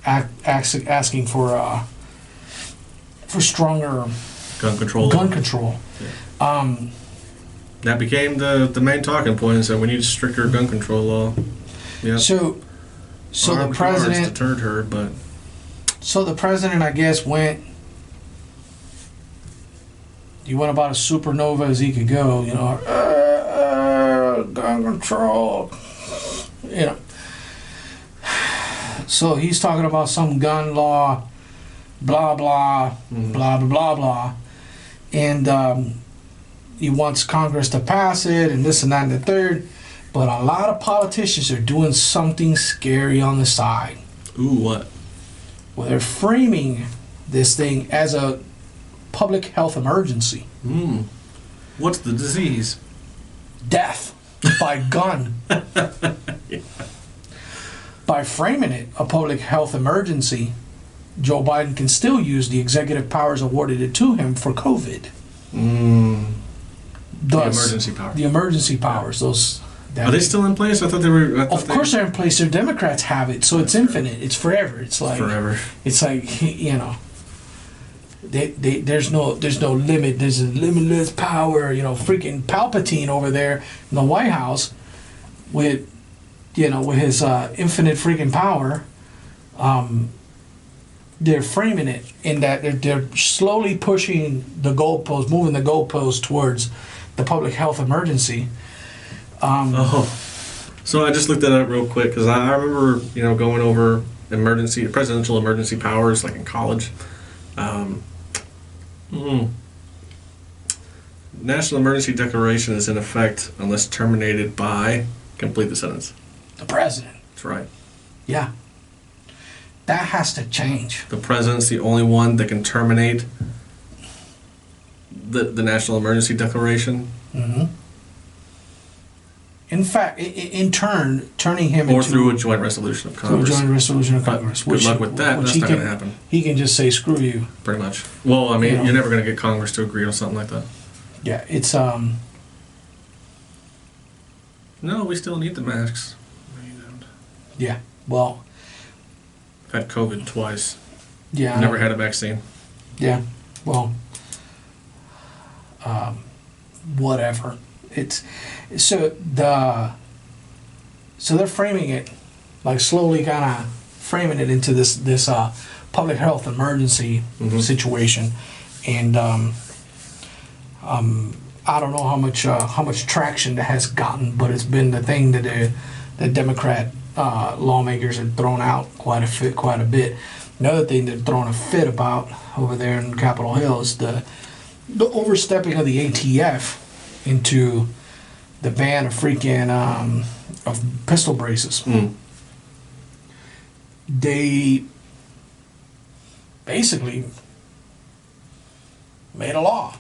asking for stronger gun control. Yeah. That became the main talking point. So we need stricter gun control law. Yeah. So the president deterred her, but so the president, I guess, went about as supernova as he could go. Gun control. So he's talking about some gun law, blah blah, blah blah blah blah, and he wants Congress to pass it, and this and that and the third. But a lot of politicians are doing something scary on the side. Ooh, what? Well, they're framing this thing as a public health emergency. What's the disease? Death by gun. Yeah. By framing it a public health emergency, Joe Biden can still use the executive powers awarded to him for COVID. Thus, the emergency powers. Those. Are they still in place? I thought they were. Of course they're in place. Their Democrats have it, so it's infinite. It's forever. It's like forever. It's like there's no limit. There's a limitless power. Freaking Palpatine over there in the White House with his infinite freaking power. They're framing it in that they're slowly pushing the goalpost, moving the goalpost towards the public health emergency. So I just looked that up real quick because I remember going over presidential emergency powers like in college. National emergency declaration is in effect unless terminated by. Complete the sentence. The president. That's right. Yeah. That has to change. The president's the only one that can terminate the national emergency declaration. Mm-hmm. In fact, in turn, turning him into... Or through a joint resolution of Congress. Through a joint resolution of Congress. Good luck with that. That's not going to happen. He can just say, screw you. Pretty much. Well, I mean, you're never going to get Congress to agree on something like that. Yeah, it's... No, we still need the masks. No, you don't. Yeah, well... I've had COVID twice. Yeah. Never had a vaccine. Yeah, well... whatever. It's... So they're framing it, like slowly kind of framing it into this public health emergency situation, and I don't know how much traction that has gotten, but it's been the thing that the Democrat lawmakers have thrown out quite a bit. Another thing they're throwing a fit about over there in Capitol Hill is the overstepping of the ATF into the ban of freaking of pistol braces. They basically made a law.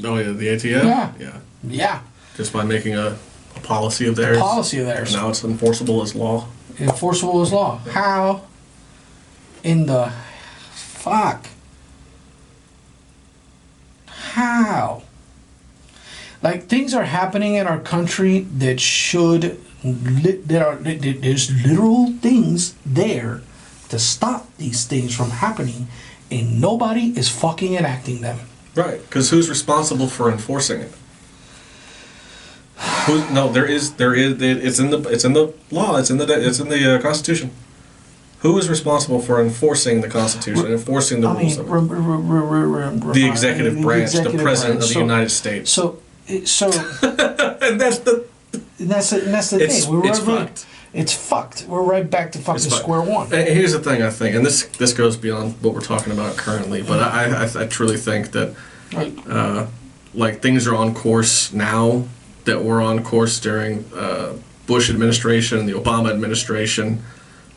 Oh yeah, the ATF? Yeah. Just by making a policy of theirs. And now it's enforceable as law. Enforceable as law. How in the fuck? How? Like, things are happening in our country that there's literal things there to stop these things from happening, and nobody is fucking enacting them. Right, because who's responsible for enforcing it? No, it's in the law, it's in the Constitution. Who is responsible for enforcing the Constitution, enforcing the rules of it? The executive branch, the President of the United States. So, And that's the thing. It's fucked. It's fucked. We're right back to fucking square one. And here's the thing, I think, and this goes beyond what we're talking about currently, but I truly think that like things are on course now that were on course during Bush administration, the Obama administration,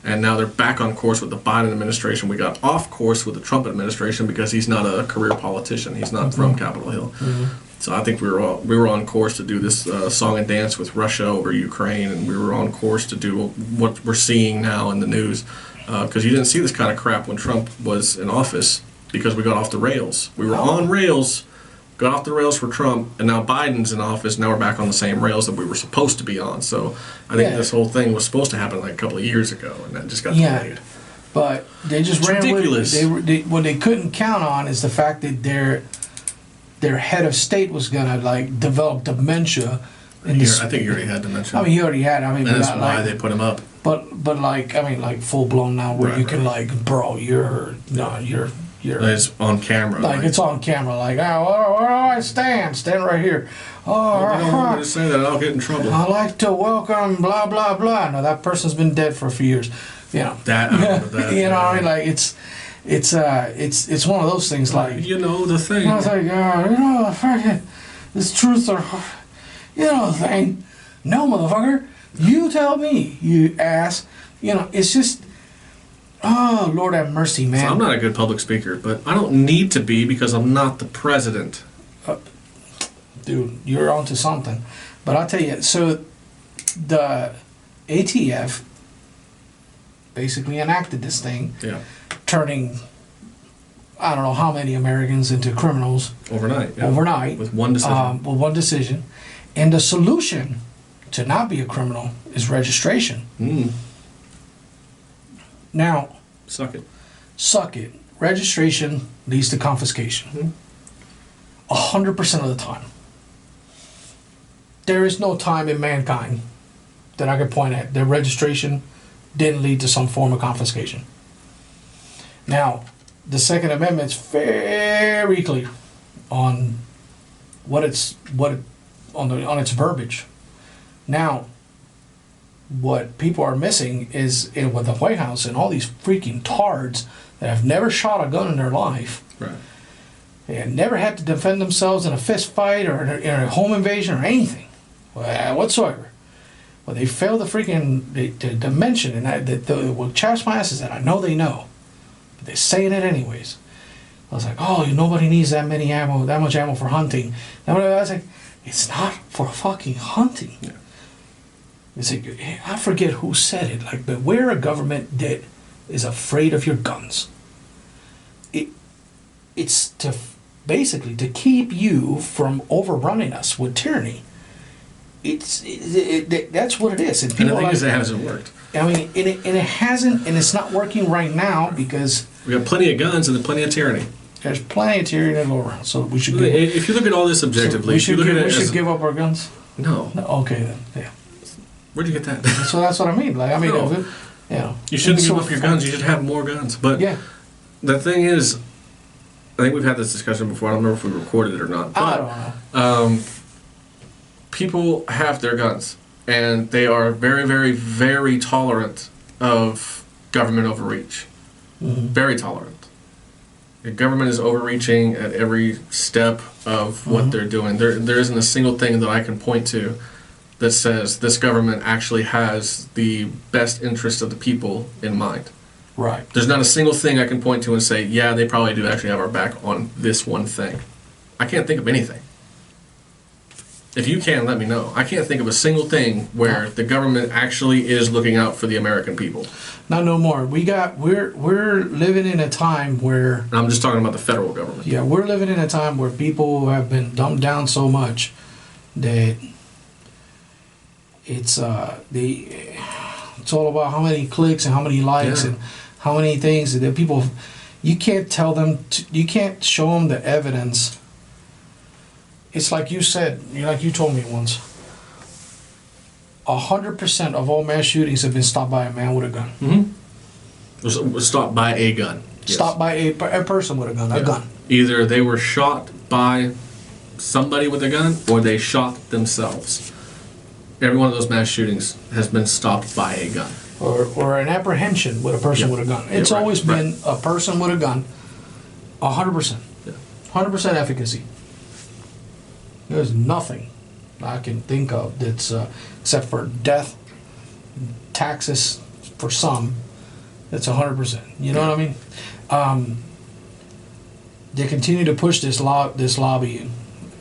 and now they're back on course with the Biden administration. We got off course with the Trump administration because he's not a career politician. He's not from Capitol Hill. So I think we were on course to do this song and dance with Russia over Ukraine, and we were on course to do what we're seeing now in the news. Because you didn't see this kind of crap when Trump was in office because we got off the rails. We were on rails, got off the rails for Trump, and now Biden's in office. Now we're back on the same rails that we were supposed to be on. So I think this whole thing was supposed to happen like a couple of years ago, and that just got delayed. But they just It's ran ridiculous. with it. What they couldn't count on is the fact that their head of state was gonna like develop dementia. I think he already had dementia. I mean, he already had. I mean, and that's not why like, they put him up. But like, I mean, like full blown now, where you can like, bro, you're. It's on camera. Like it's on camera. Like, oh, where do I stand? Stand right here. Oh, I don't want me to say that. I'll get in trouble. I like to welcome blah blah blah. No, that person's been dead for a few years. You know. That. You know, I mean, like it's one of those things. Like you know the thing. I was like, the fucking this truth or the thing. No, motherfucker. You tell me, you ass. You know, it's just. Oh, Lord have mercy, man. So I'm not a good public speaker, but I don't need to be because I'm not the president. Dude, you're onto something. But I'll tell you, so the ATF basically enacted this thing, turning I don't know how many Americans into criminals overnight with one decision. And the solution to not be a criminal is registration. Now, suck it. Registration leads to confiscation. 100% of the time. There is no time in mankind that I could point at that registration didn't lead to some form of confiscation. Now, the Second Amendment's very clear on on its verbiage. Now, what people are missing is with the White House and all these freaking tards that have never shot a gun in their life, and never had to defend themselves in a fist fight or in a home invasion or anything whatsoever. Well, they fail to mention, and what chaps my ass is that I know they know, but they're saying it anyways. I was like, oh, nobody needs that much ammo for hunting. And I was like, it's not for fucking hunting. Yeah. It's like, I forget who said it. Like, beware a government that is afraid of your guns. It's to basically to keep you from overrunning us with tyranny. That's what it is. And the thing is, it hasn't worked. I mean, and it hasn't, and it's not working right now because we got plenty of guns and plenty of tyranny. There's plenty of tyranny to go around. So we should. If you look at all this objectively, we should give up our guns. No. Okay then. Yeah. Where'd you get that? So that's what I mean. Like, I mean, you shouldn't give up your guns. You should have more guns. But the thing is, I think we've had this discussion before. I don't remember if we recorded it or not. But, I don't know. People have their guns, and they are very, very, very tolerant of government overreach. Very tolerant. The government is overreaching at every step of what they're doing. There isn't a single thing that I can point to that says this government actually has the best interest of the people in mind. Right. There's not a single thing I can point to and say, yeah, they probably do actually have our back on this one thing. I can't think of anything. If you can, let me know. I can't think of a single thing where the government actually is looking out for the American people. Not no more. We're living in a time where... I'm just talking about the federal government. Yeah, we're living in a time where people have been dumbed down so much that it's all about how many clicks and how many likes and how many things that people... You can't tell them. You can't show them the evidence. It's like you said. Like you told me once. 100% of all mass shootings have been stopped by a man with a gun. Was stopped by a gun. Yes. Stopped by a person with a gun. A gun. Either they were shot by somebody with a gun or they shot themselves. Every one of those mass shootings has been stopped by a gun. Or an apprehension with a person with a gun. It's always been a person with a gun. 100%. 100% efficacy. There's nothing I can think of that's except for death, taxes for some. That's 100%. You know what I mean? They continue to push this lobby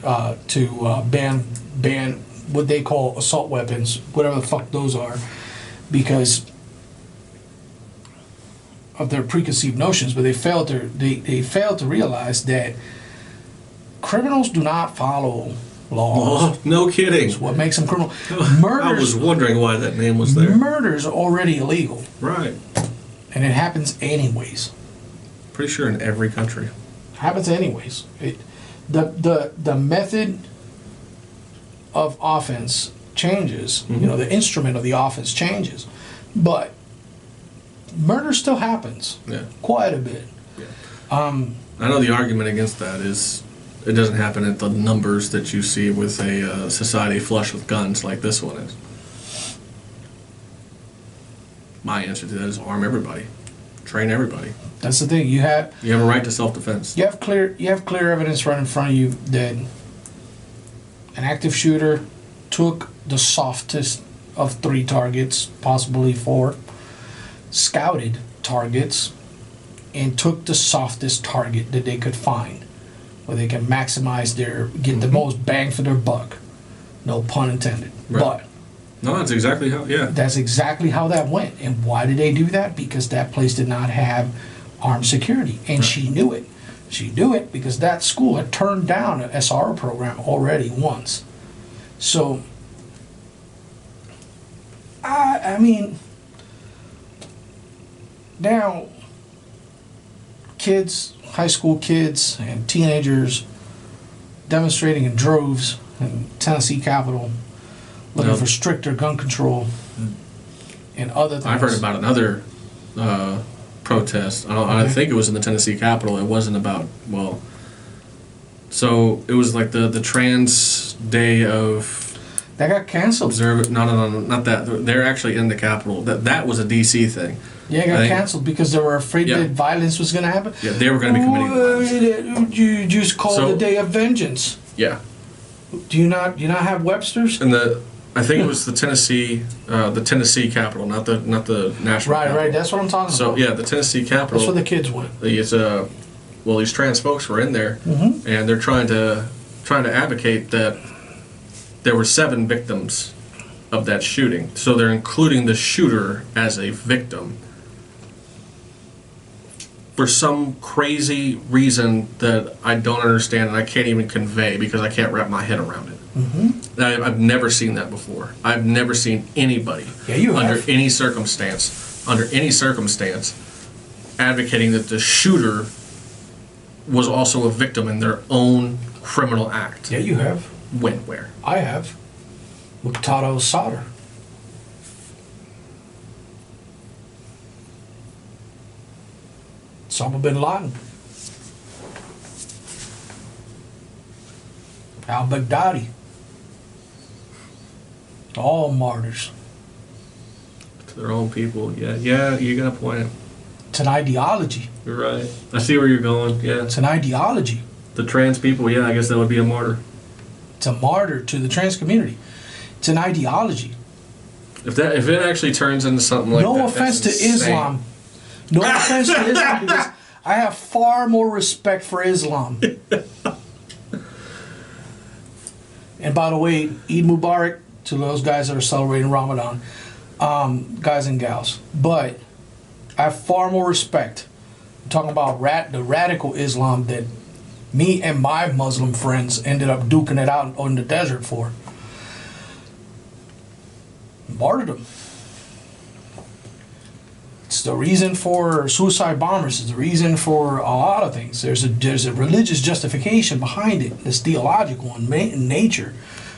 to ban what they call assault weapons, whatever the fuck those are, because of their preconceived notions. But they fail to realize that criminals do not follow laws. Oh, no kidding. That's what makes them criminal. I was wondering why that name was there. Murders are already illegal. Right. And it happens anyways. Pretty sure in every country. Happens anyways. The method of offense changes. Mm-hmm. You know, the instrument of the offense changes. But murder still happens. Yeah. Quite a bit. Yeah. I know the argument against that is it doesn't happen at the numbers that you see with a society flush with guns like this one is. My answer to that is arm everybody. Train everybody. That's the thing. You have a right to self-defense. You have clear evidence right in front of you that an active shooter took the softest of 3 targets, possibly 4, scouted targets, and took the softest target that they could find, where they can maximize get the most bang for their buck. No pun intended. Right. But no, that's exactly how. Yeah. That's exactly how that went. And why did they do that? Because that place did not have armed security, and she knew it. She knew it because that school had turned down an SRO program already once. So, I mean, now, kids, high school kids and teenagers demonstrating in droves in Tennessee Capitol, looking for stricter gun control and other things. I've heard about another protest. I think it was in the Tennessee Capitol. It wasn't about, so it was like the trans day of... That got canceled. No, not that. They're actually in the Capitol. That was a D.C. thing. Yeah, it got canceled because they were afraid that violence was going to happen. Yeah, they were going to be committing violence. You just call it the Day of Vengeance. Yeah. Do you not have Webster's? And I think it was the Tennessee Capitol, not the national. Right, Capitol. That's what I'm talking about. So yeah, the Tennessee Capitol. That's where the kids went. It's these trans folks were in there, and they're trying to advocate that there were 7 victims of that shooting. So they're including the shooter as a victim for some crazy reason that I don't understand and I can't even convey because I can't wrap my head around it. I've never seen that before. I've never seen anybody under any circumstance advocating that the shooter was also a victim in their own criminal act. Yeah, you have. When? Where? I have. Muqtada Sadr. Osama bin Laden. Al-Baghdadi. All martyrs. To their own people. Yeah, you got a point. It's an ideology. You're right. I see where you're going. Yeah. It's an ideology. The trans people, I guess that would be a martyr. It's a martyr to the trans community. It's an ideology. If it actually turns into something like that. No offense to Islam. No offense to Islam, because I have far more respect for Islam. And by the way, Eid Mubarak to those guys that are celebrating Ramadan, guys and gals. But I have far more respect. I'm talking about the radical Islam that me and my Muslim friends ended up duking it out in the desert for. Martyrdom. It's the reason for suicide bombers. It's the reason for a lot of things. There's a religious justification behind it. It's theological in nature,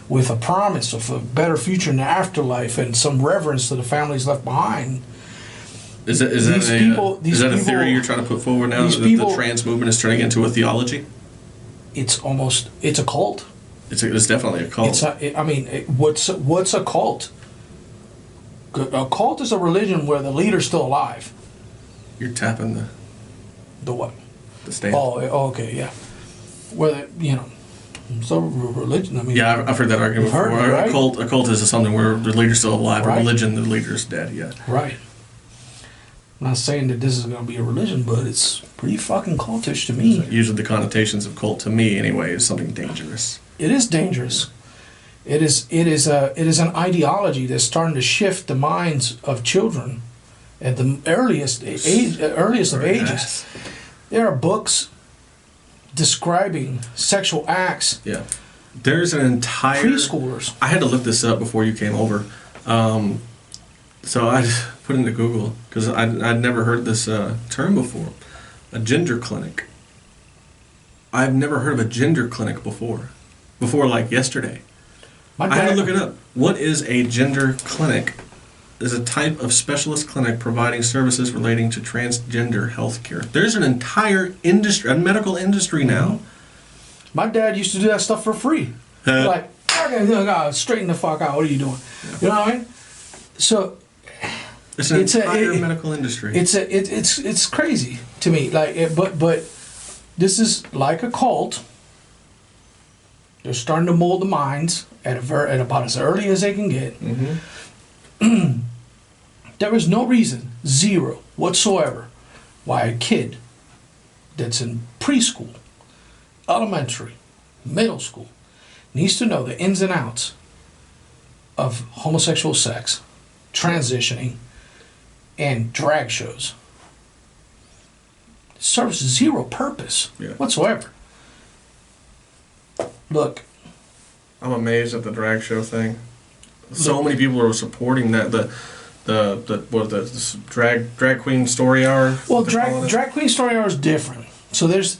with a promise of a better future in the afterlife and some reverence to the families left behind. Is that a theory you're trying to put forward now? That the trans movement is turning into a theology? It's a cult. It's definitely a cult. What's a cult? A cult is a religion where the leader's still alive. You're tapping the what? The stand. Oh, okay, yeah. Whether so religion. I mean, yeah, I've heard that argument before. Right? A cult is something where the leader's still alive. Right. A religion, the leader's dead. Yeah. Right. I'm not saying that this is going to be a religion, but it's pretty fucking cultish to me. Usually, the connotations of cult, to me anyway, is something dangerous. It is dangerous. It is an ideology that's starting to shift the minds of children at the earliest of ages. There are books describing sexual acts. Yeah, there's an entire preschoolers. I had to look this up before you came over, so I just put it into Google because I'd never heard this term before. A gender clinic. I've never heard of a gender clinic before like yesterday. I had to look it up. What is a gender clinic? Is a type of specialist clinic providing services relating to transgender health care. There's an entire industry, a medical industry now. My dad used to do that stuff for free. Like, okay, straighten the fuck out. What are you doing? Yeah. You know what I mean? So it's an entire medical industry. It's crazy to me. Like, but this is like a cult. They're starting to mold the minds at about as early as they can get. Mm-hmm. There is no reason, zero whatsoever, why a kid that's in preschool, elementary, middle school, needs to know the ins and outs of homosexual sex, transitioning, and drag shows. It serves zero purpose whatsoever. Look, I'm amazed at the drag show thing. So many people are supporting that. The drag queen story hour. Well, drag queen story hour is different. So there's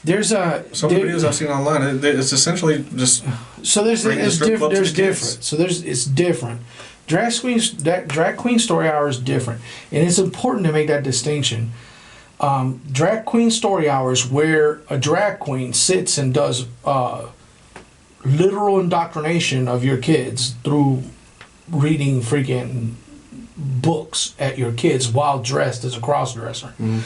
some videos I've seen online. It's essentially just different. So it's different. Drag queen story hour is different, and it's important to make that distinction. Drag queen story hour is where a drag queen sits and does literal indoctrination of your kids through reading freaking books at your kids while dressed as a cross-dresser. Mm-hmm.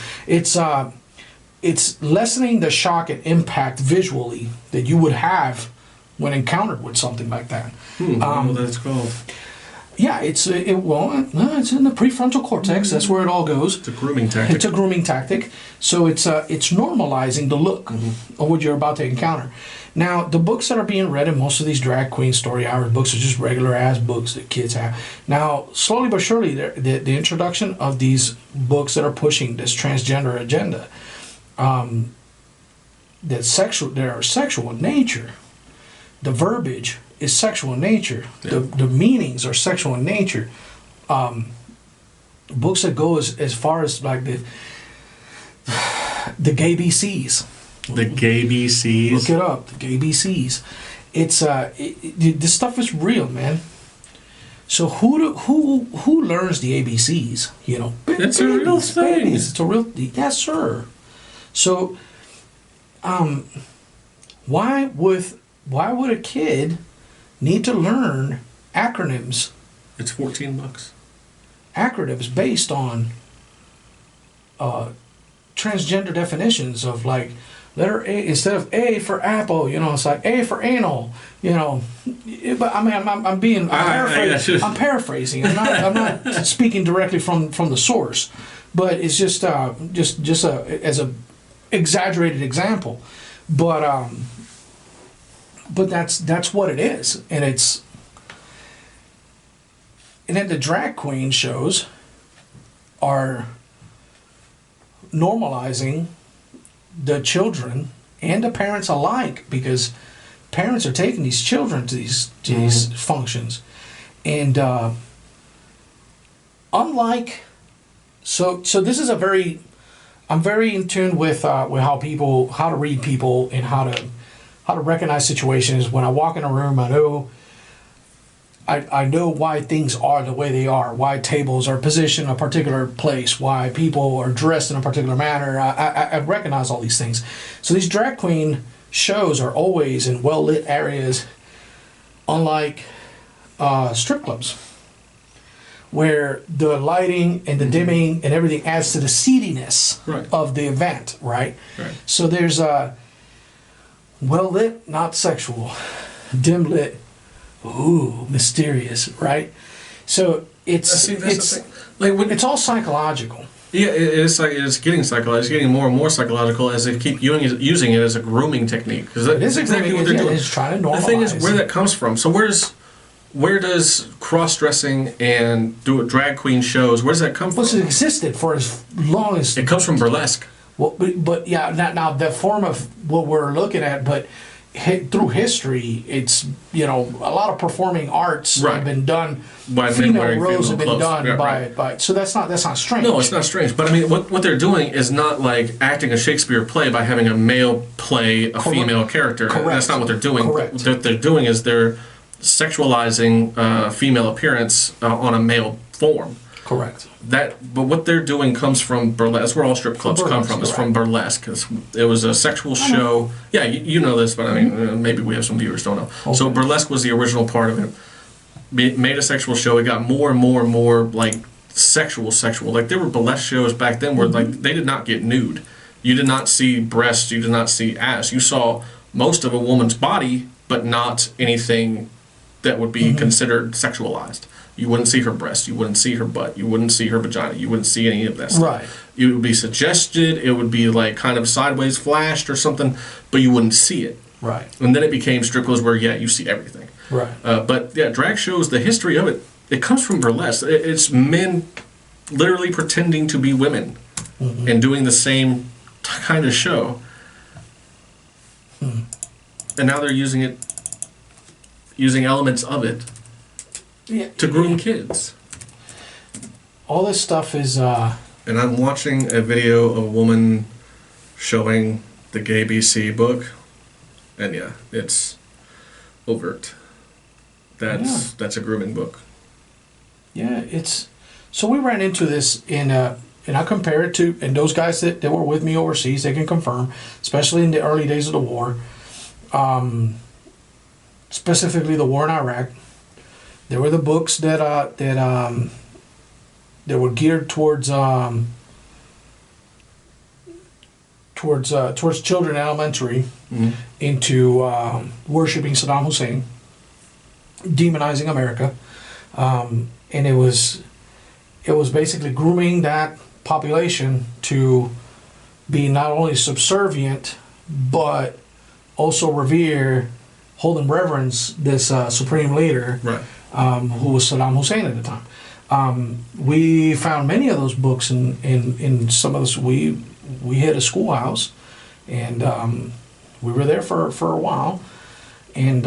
It's lessening the shock and impact visually that you would have when encountered with something like that. What that's called? Yeah, it's in the prefrontal cortex. That's where it all goes. It's a grooming tactic. It's a grooming tactic. So it's normalizing the look of what you're about to encounter. Now, the books that are being read in most of these drag queen story hour books are just regular ass books that kids have. Now, slowly but surely, the introduction of these books that are pushing this transgender agenda, that are sexual in nature, the verbiage is sexual in nature. Yeah. The meanings are sexual in nature. Books that go as far as like the gay BCs. The gay BCs. Look it up. The gay BCs. It's this stuff is real, man. So who learns the ABCs? You know, it's a real thing. It's a real, yes, sir. So, why would a kid need to learn acronyms? It's $14. Acronyms based on transgender definitions of like letter A instead of A for apple. You know, it's like A for anal. You know, but I mean, I'm paraphrasing. I'm not speaking directly from the source, but it's just as a exaggerated example. But that's what it is, and then the drag queen shows are normalizing the children and the parents alike, because parents are taking these children to these functions, and unlike So this is I'm very in tune with how to read people and how to recognize situations. When I walk in a room, I know why things are the way they are, why tables are positioned in a particular place, why people are dressed in a particular manner. I recognize all these things. So these drag queen shows are always in well-lit areas, unlike strip clubs, where the lighting and the dimming and everything adds to the seediness of the event, right? So there's well-lit, not sexual, dim-lit, ooh, mysterious, right? So it's it's all psychological. Yeah, it's getting psychological. It's getting more and more psychological as they keep using it as a grooming technique. Because that's exactly what they're doing. It's trying to normalize. The thing is where that comes from. So where does cross-dressing and drag queen shows, where does that come from? Well, it existed for as long as... It comes from burlesque. Well, but yeah, now the form of what we're looking at, but through history, it's, a lot of performing arts have been done. By female roles have been done by. So that's not strange. No, it's not strange. But I mean, what they're doing is not like acting a Shakespeare play by having a male play a female character. Correct. That's not what they're doing. Correct. What they're doing is they're sexualizing female appearance on a male form. Correct. But what they're doing comes from burlesque. That's where all strip clubs come from. It's from burlesque. It was a sexual show. Yeah, you know this, but I mean, maybe we have some viewers don't know. Okay. So burlesque was the original part of it. Made a sexual show. It got more and more and more like sexual. Like there were burlesque shows back then where like they did not get nude. You did not see breasts. You did not see ass. You saw most of a woman's body, but not anything that would be considered sexualized. You wouldn't see her breast. You wouldn't see her butt. You wouldn't see her vagina. You wouldn't see any of that stuff. Right. It would be suggested. It would be like kind of sideways flashed or something, but you wouldn't see it. Right. And then it became strip clubs where, you see everything. Right. But yeah, drag shows, the history of it comes from burlesque. It's men literally pretending to be women and doing the same kind of show. And now they're using elements of it to groom kids. All this stuff is... And I'm watching a video of a woman showing the Gay BC book, and yeah, it's overt. That's a grooming book. Yeah, it's... So we ran into this and I compare it to... And those guys that were with me overseas, they can confirm, especially in the early days of the war, specifically the war in Iraq. There were the books that were geared towards children elementary into worshiping Saddam Hussein, demonizing America, and it was basically grooming that population to be not only subservient but also revere, hold in reverence this supreme leader. Right. Who was Saddam Hussein at the time. We found many of those books in some of this. We hit a schoolhouse, and we were there for a while, and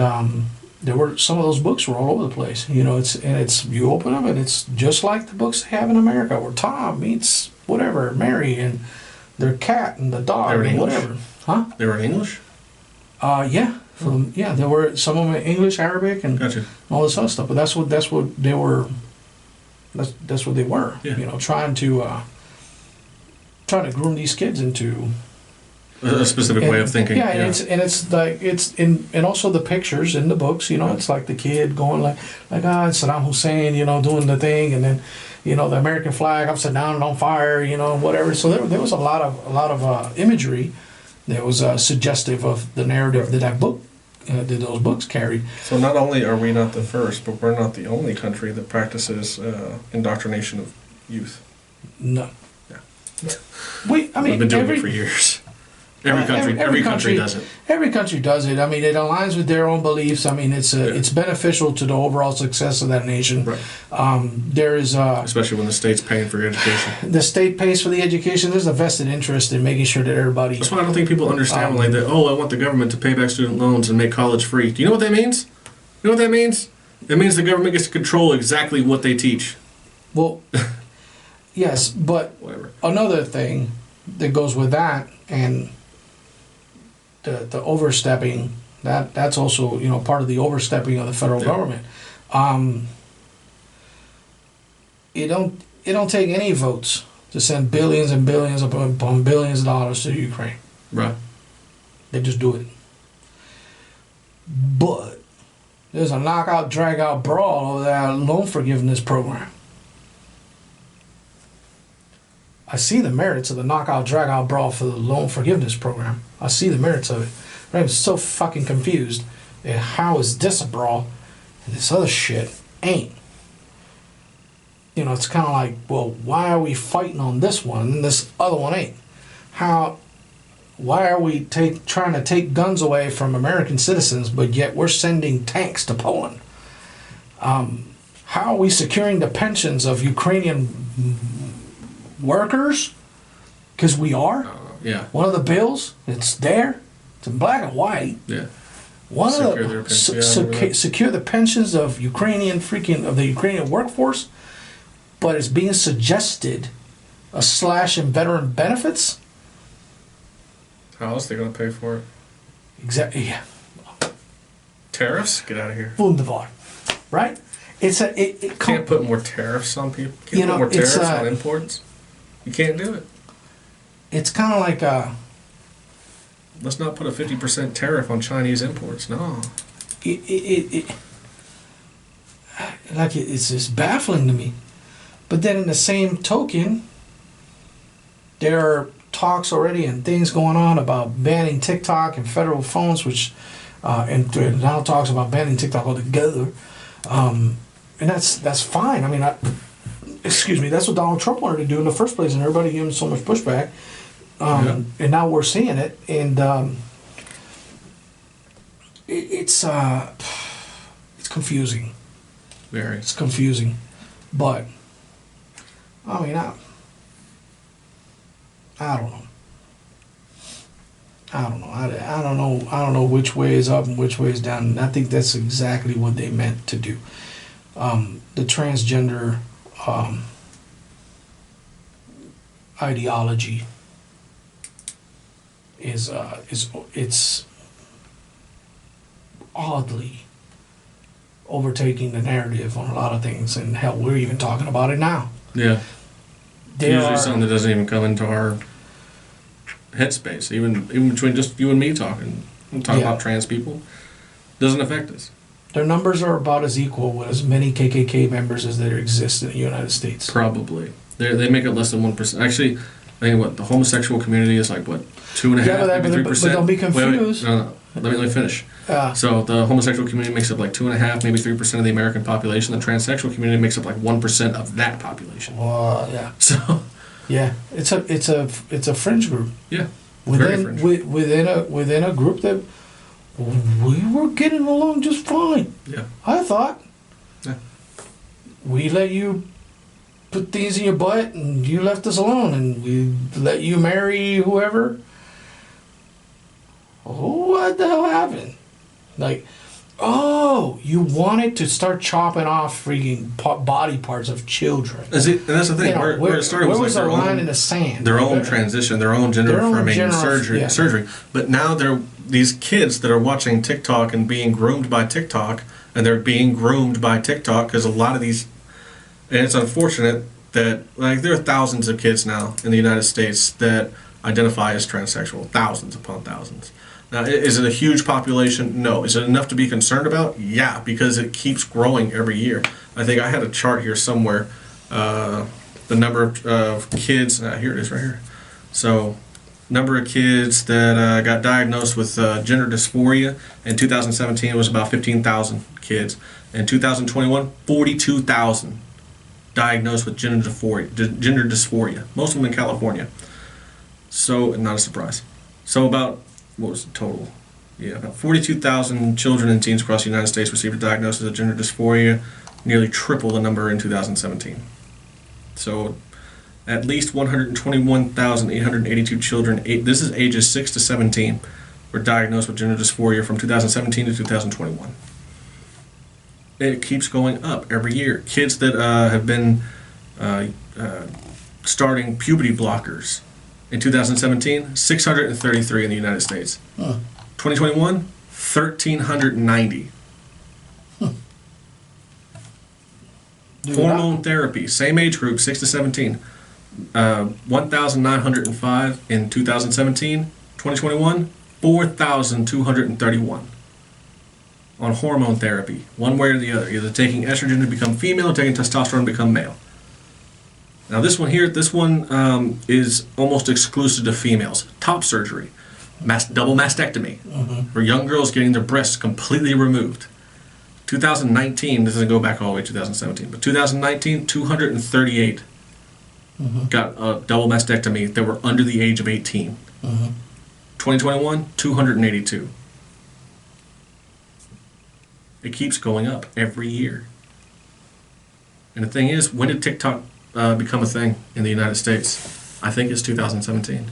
there were some of those books were all over the place. It's you open them and it's just like the books they have in America, where Tom meets whatever Mary and their cat and the dog and whatever. Huh? They were in English? Yeah. There were some of them in English, Arabic, and all this other stuff. But that's what they were. That's what they were. Yeah. Trying to groom these kids into a specific way of thinking. Yeah, and also the pictures in the books. It's like the kid going like Saddam Hussein, doing the thing, and then the American flag upside down and on fire, whatever. So there was a lot of imagery that was suggestive of the narrative that those books carried. So not only are we not the first, but we're not the only country that practices indoctrination of youth. No. Yeah. We've been doing it for years. Every country does it. Every country does it. I mean, it aligns with their own beliefs. I mean, it's beneficial to the overall success of that nation. Right. There is especially when the state's paying for your education. The state pays for the education. There's a vested interest in making sure that everybody. That's why I don't think people understand like that. Oh, I want the government to pay back student loans and make college free. Do you know what that means? You know what that means? It means the government gets to control exactly what they teach. Well, Yes, but whatever. another thing that goes with that and the overstepping, that's also, you know, part of the overstepping of the federal government. It don't take any votes to send billions and billions upon billions of dollars to Ukraine. Right. They just do it. But there's a knockout, drag-out brawl over that loan forgiveness program. I see the merits of the knockout, drag-out brawl for the loan forgiveness program. I see the merits of it. I'm so fucking confused at how is this a brawl and this other shit ain't. You know, it's kind of like, well, why are we fighting on this one and this other one ain't? Why are we trying to take guns away from American citizens, but yet we're sending tanks to Poland? How are we securing the pensions of Ukrainian workers? Because we are. Yeah. One of the bills, it's there. It's in black and white. Yeah. One Secure of their the pensions. secure the pensions of the Ukrainian workforce, but it's being suggested a slash in veteran benefits. How else are they going to pay for it? Exactly. Yeah. Tariffs? Get out of here. Wunderbar. Right? Can't put more tariffs on people. Can't You know, put more it's, tariffs on imports. You can't do it. It's kind of like Let's not put a 50% tariff on Chinese imports. No. it's just baffling to me. But then in the same token, there are talks already and things going on about banning TikTok and federal phones, which and now talks about banning TikTok altogether. And that's fine. I mean, excuse me, that's what Donald Trump wanted to do in the first place, and everybody gave him so much pushback. And now we're seeing it, and it's confusing. Very. It's confusing, but I mean, I don't know. I don't know which way is up and which way is down. And I think that's exactly what they meant to do. The transgender ideology is it's oddly overtaking the narrative on a lot of things, and hell, we're even talking about it now. Yeah. There Usually are, something that doesn't even come into our headspace. Even between just you and me talking about trans people, doesn't affect us. their numbers are about as equal with as many KKK members as there exist in the United States. Probably. They make it less than 1%. Actually, I think the homosexual community is like 2.5, Yeah, but maybe 3%. but don't be confused. No. Let me finish. So the homosexual community makes up 2.5, maybe 3% of the American population. The transsexual community makes up 1% of that population. Yeah. So. Yeah, it's a fringe group. Yeah. Very fringe. Within a group that we were getting along just fine. Yeah. I thought. Yeah. We let you put things in your butt and you left us alone, and we let you marry whoever. What the hell happened? You wanted to start chopping off freaking body parts of children. And that's the thing. Where it started where was the their line own, in the sand? their own transition, their own gender affirming surgery. But now these kids that are watching TikTok and being groomed by TikTok, and they're being groomed by TikTok because a lot of these, and it's unfortunate that there are thousands of kids now in the United States that identify as transsexual, thousands upon thousands. Now, is it a huge population? No. Is it enough to be concerned about? Yeah, because it keeps growing every year. I think I had a chart here somewhere, the number of kids, here it is right here. So, number of kids that got diagnosed with gender dysphoria in 2017 was about 15,000 kids. In 2021, 42,000 diagnosed with gender dysphoria, most of them in California. So, not a surprise. So about, what was the total? Yeah, about 42,000 children and teens across the United States received a diagnosis of gender dysphoria, nearly triple the number in 2017. So at least 121,882 children, this is ages 6 to 17, were diagnosed with gender dysphoria from 2017 to 2021. It keeps going up every year. Kids that have been starting puberty blockers in 2017, 633 in the United States. 2021, 1,390. Hormone therapy, same age group, 6 to 17, 1,905 in 2017. 2021, 4,231 on hormone therapy, one way or the other, either taking estrogen to become female or taking testosterone to become male. Now this one here, is almost exclusive to females. Top surgery, double mastectomy, for young girls getting their breasts completely removed. 2019, this doesn't go back all the way to 2017, but 2019, 238 got a double mastectomy that were under the age of 18. 2021, 282. It keeps going up every year. And the thing is, when did TikTok become a thing in the United States? I think it's 2017.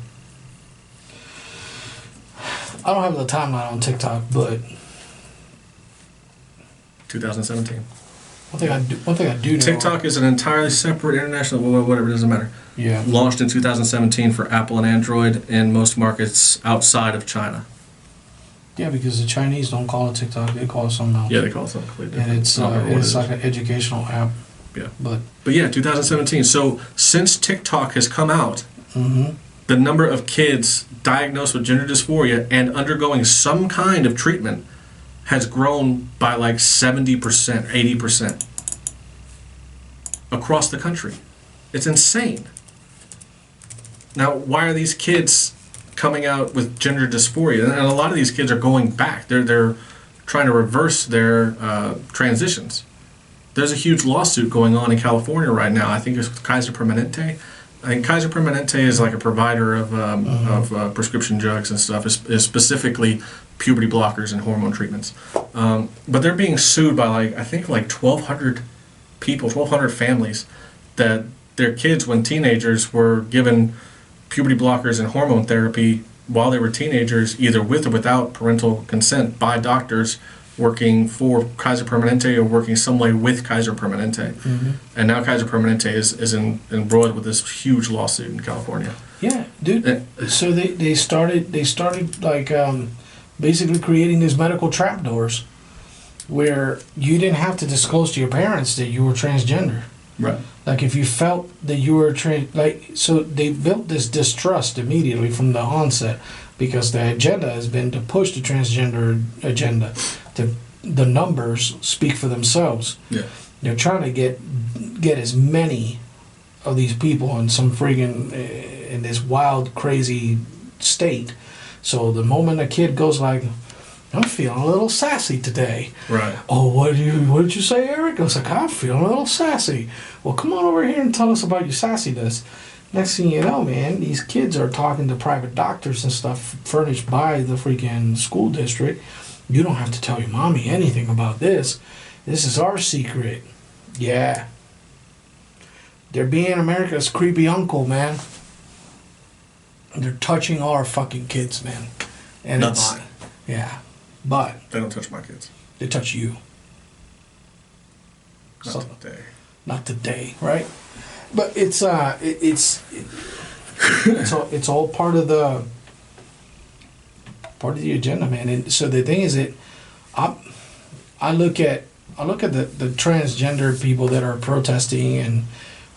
I don't have the timeline on TikTok, but 2017. one thing I do know. TikTok is an entirely separate international, whatever, it doesn't matter. Yeah. Launched in 2017 for Apple and Android in most markets outside of China. Yeah, because the Chinese don't call it TikTok; they call it something else. Yeah, they call it something completely different. And it's I don't remember what it is. like an educational app. Yeah. But yeah, 2017. So since TikTok has come out, the number of kids diagnosed with gender dysphoria and undergoing some kind of treatment has grown by like 70%, 80% across the country. It's insane. Now, why are these kids coming out with gender dysphoria? And a lot of these kids are going back. They're trying to reverse their transitions. There's a huge lawsuit going on in California right now. I think it's with Kaiser Permanente. I think Kaiser Permanente is like a provider of prescription drugs and stuff, is specifically puberty blockers and hormone treatments. But they're being sued by I think 1,200 people, 1,200 families that their kids, when teenagers, were given puberty blockers and hormone therapy while they were teenagers, either with or without parental consent by doctors working for Kaiser Permanente or working some way with Kaiser Permanente. And now Kaiser Permanente is embroiled with this huge lawsuit in California. yeah, dude. So they started basically creating these medical trapdoors where you didn't have to disclose to your parents that you were transgender. Right. Like if you felt that you were so they built this distrust immediately from the onset, because the agenda has been to push the transgender agenda. The numbers speak for themselves. Yeah. They're trying to get as many of these people in some friggin' in this wild, crazy state. So the moment a kid goes like, I'm feeling a little sassy today. Right. Oh, what did you say, Eric? I was like, I'm feeling a little sassy. Well, come on over here and tell us about your sassiness. Next thing you know, man, these kids are talking to private doctors and stuff furnished by the freaking school district. You don't have to tell your mommy anything about this. This is our secret. Yeah. They're being America's creepy uncle, man. They're touching our fucking kids, man. And Not it's mine. yeah. But They don't touch my kids. they touch you. Not today. Not today, right? But it's all part of the agenda, man. And so the thing is that I look at the transgender people that are protesting and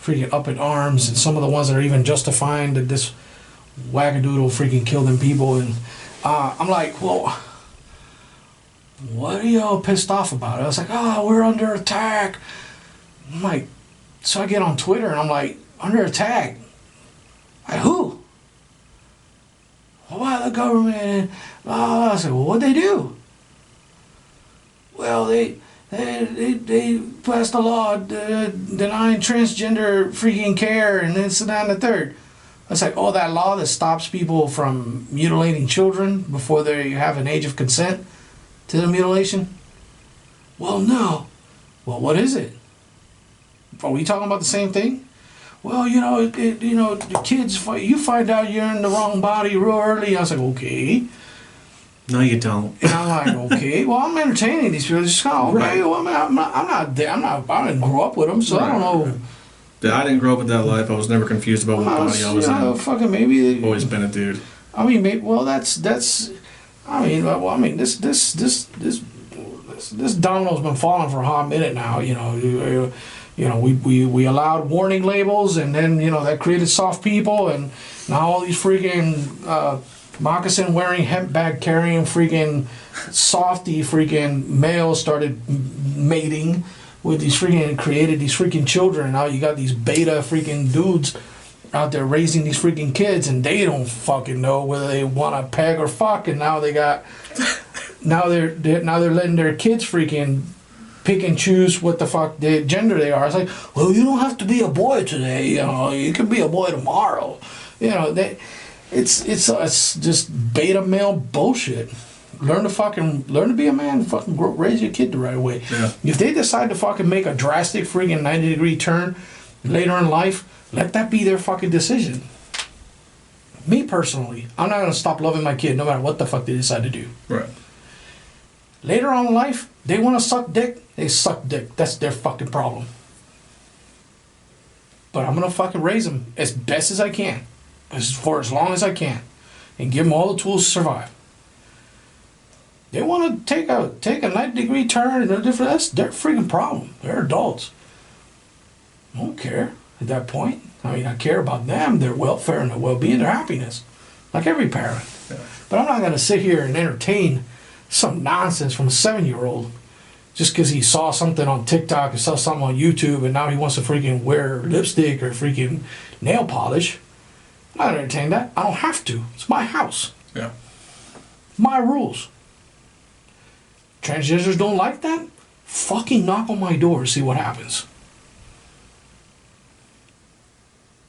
freaking up in arms, and some of the ones that are even justifying that this wackadoodle freaking kill them people, and I'm like, well, what are y'all pissed off about? I was like, oh, we're under attack. I'm like, so I get on Twitter and I'm like, under attack? Like who? Well, why the government? I said, well, what'd they do? Well, they passed a law denying transgender freaking care and this and that and the third. I was like, oh, that law that stops people from mutilating children before they have an age of consent to the mutilation? Well, no. Well, what is it? Are we talking about the same thing? Well, the kids, you find out you're in the wrong body real early. I was like, okay. No, you don't. And I'm like, okay. Well, I'm entertaining these people. Just kind of, okay. Right. Well, I'm not there. I didn't grow up with them, so I don't know. I didn't grow up with that life. I was never confused about what body I was in. Fucking maybe. Always been a dude. I mean, maybe, well, that's. I mean, this domino's been falling for a hot minute now. We allowed warning labels, and then that created soft people, and now all these freaking moccasin wearing, hemp bag carrying, freaking softy freaking males started mating with these freaking, created these freaking children. And now you got these beta freaking dudes out there raising these freaking kids, and they don't fucking know whether they want to peg or fuck. And now they got, now they're letting their kids freaking pick and choose what the fuck the gender they are. It's like, well, you don't have to be a boy today. You can be a boy tomorrow. It's just beta male bullshit. Learn to be a man. Fucking raise your kid the right way. Yeah. If they decide to fucking make a drastic freaking 90-degree turn later in life, let that be their fucking decision. Me personally, I'm not gonna stop loving my kid no matter what the fuck they decide to do. Right. Later on in life, they want to suck dick, they suck dick. That's their fucking problem. But I'm gonna fucking raise them as best as I can, for as long as I can, and give them all the tools to survive. They want to take a 90-degree turn and that's their freaking problem. They're adults. I don't care at that point. I mean, I care about them, their welfare and their well-being, their happiness, like every parent. Yeah. But I'm not gonna sit here and entertain some nonsense from a 7-year-old just because he saw something on TikTok or saw something on YouTube and now he wants to freaking wear lipstick or freaking nail polish. I'm not gonna entertain that. I don't have to. It's my house. Yeah. My rules. Transgenders don't like that? Fucking knock on my door and see what happens.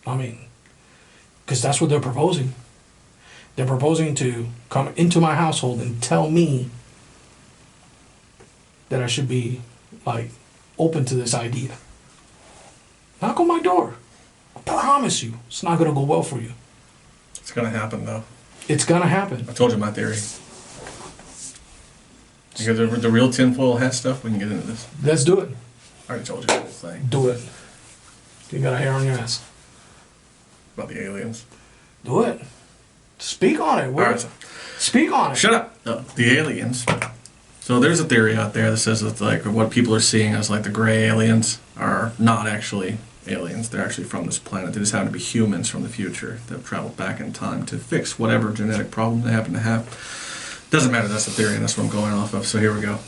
I mean, because that's what they're proposing. They're proposing to come into my household and tell me that I should be, like, open to this idea. Knock on my door. I promise you, it's not going to go well for you. It's gonna happen though. It's going to happen. I told you my theory. Because the real tinfoil hat stuff, we can get into this. Let's do it. I already told you the whole thing Do it. You got a hair on your ass. about the aliens. Do it. Speak on it. All right. Speak on it. Shut up. The aliens. So there's a theory out there that says that like what people are seeing as like the gray aliens are not actually aliens. They're actually from this planet. They just happen to be humans from the future that have traveled back in time to fix whatever genetic problem they happen to have. Doesn't matter. That's the theory, and that's what I'm going off of. So here we go.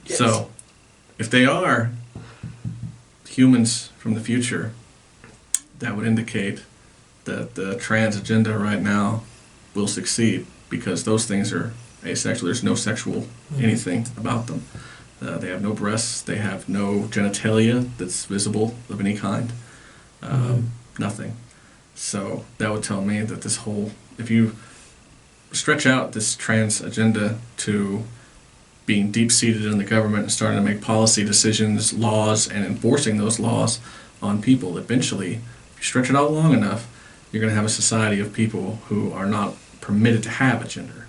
Yes. So if they are humans from the future, that would indicate that the trans agenda right now will succeed because those things are asexual. There's no sexual anything about them. They have no breasts. They have no genitalia that's visible of any kind. Nothing. So that would tell me that this whole, if you stretch out this trans agenda to being deep-seated in the government and starting to make policy decisions, laws, and enforcing those laws on people, eventually, if you stretch it out long enough, you're going to have a society of people who are not permitted to have a gender.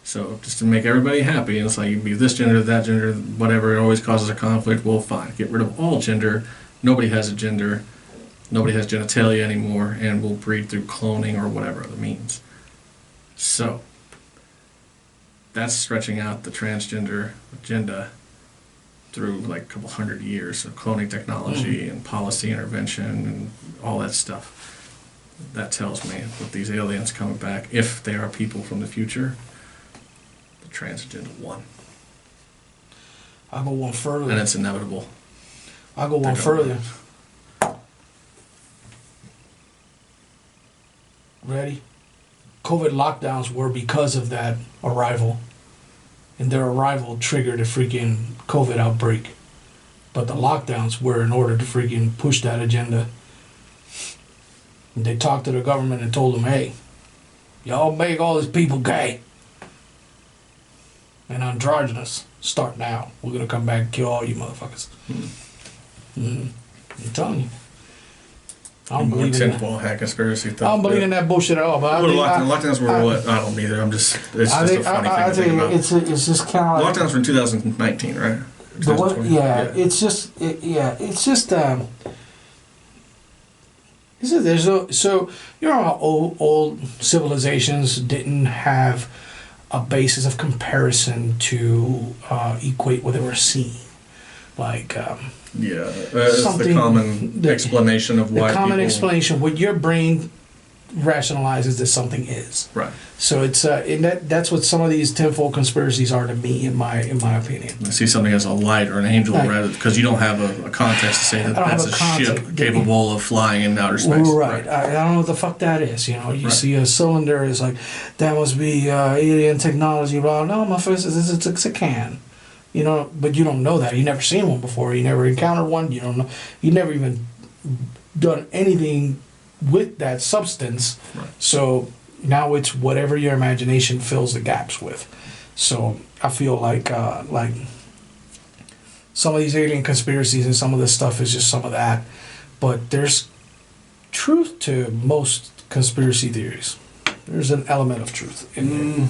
So just to make everybody happy, and it's like you can be this gender, that gender, whatever, it always causes a conflict. Well, fine, get rid of all gender. Nobody has a gender. Nobody has genitalia anymore, and we'll breed through cloning or whatever other means. So that's stretching out the transgender agenda through like a couple hundred years of cloning technology and policy intervention and all that stuff. That tells me with these aliens coming back, if they are people from the future, the trans agenda won. I'll go one further. And it's inevitable. I'll go one further. Ready? COVID lockdowns were because of that arrival. And their arrival triggered a freaking COVID outbreak. But the lockdowns were in order to freaking push that agenda. And they talked to the government and told them, hey, y'all make all these people gay and androgynous. Start now. We're going to come back and kill all you motherfuckers. I'm telling you. I don't believe in that. Tinfoil hat conspiracy thing. I don't believe in that bullshit at all. But Lockdowns were what? I don't either. It's just a funny thing to think about. It's just kind of like... Lockdowns were in 2019, right? The extends to what? 20. Yeah, it's just it's just there's no, so you know how old civilizations didn't have a basis of comparison to equate what they were seeing, like Yeah, that's the something- common the- explanation of why the common people... explanation what your brain rationalizes that something is. Right. So it's and that's what some of these tenfold conspiracies are to me, in my opinion. I see something as a light or an angel, Right. rather, because you don't have a context to say that I don't have that's a a ship context. capable of flying in outer space. Right. I don't know what the fuck that is. You know, you Right. see a cylinder, it's like, that must be alien technology, blah. No, my face is it's a can. You know, but you don't know that. You never seen one before. You never encountered one. You don't know. You never even done anything with that substance. Right. So now it's whatever your imagination fills the gaps with. So I feel like some of these alien conspiracies and some of this stuff is just some of that. But there's truth to most conspiracy theories. There's an element of truth in there.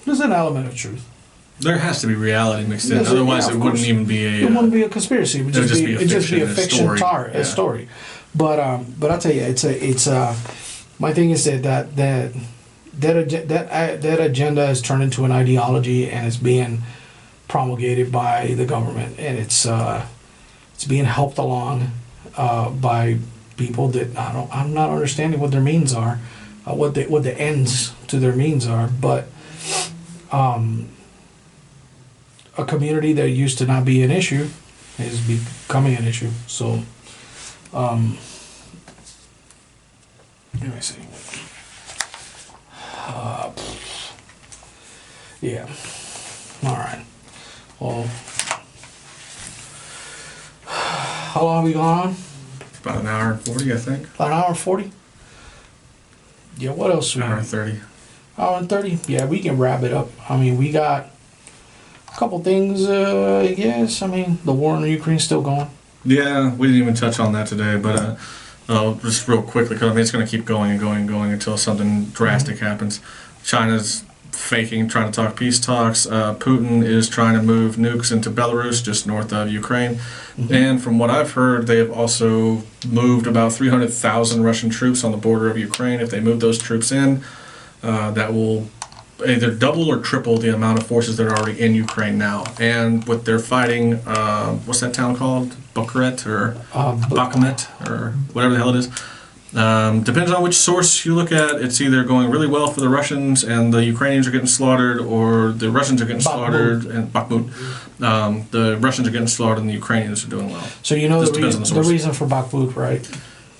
There's an element of truth. There has to be reality mixed in, Yes, otherwise yeah, it of wouldn't course. even be It wouldn't be a conspiracy. It would just be a fiction story. a Yeah. story. But I'll tell you, it's my thing is that agenda has turned into an ideology and it's being promulgated by the government, and it's being helped along by people that I'm not understanding what their means are, what the ends to their means are, but a community that used to not be an issue is becoming an issue. So, let me see. Yeah. All right. Well, how long have we gone on? About an hour and 40, I think. About an hour and 40? Yeah, what else? An hour and 30. Hour and 30? Yeah, we can wrap it up. I mean, we got a couple things, I guess. I mean, the war in Ukraine's still going. Yeah, we didn't even touch on that today, but just real quickly, because I mean, it's going to keep going and going and going until something drastic happens. China's faking, trying to talk peace talks. Putin is trying to move nukes into Belarus, just north of Ukraine. And from what I've heard, they have also moved about 300,000 Russian troops on the border of Ukraine. If they move those troops in, that will either double or triple the amount of forces that are already in Ukraine now. And what they're fighting, what's that town called? Bukhret or Bakhmut or whatever the hell it is. Depends on which source you look at. It's either going really well for the Russians and the Ukrainians are getting slaughtered, or the Russians are getting slaughtered and Bakhmut. The Russians are getting slaughtered and the Ukrainians are doing well. So you know Just depends on the source. reason for Bakhmut, right?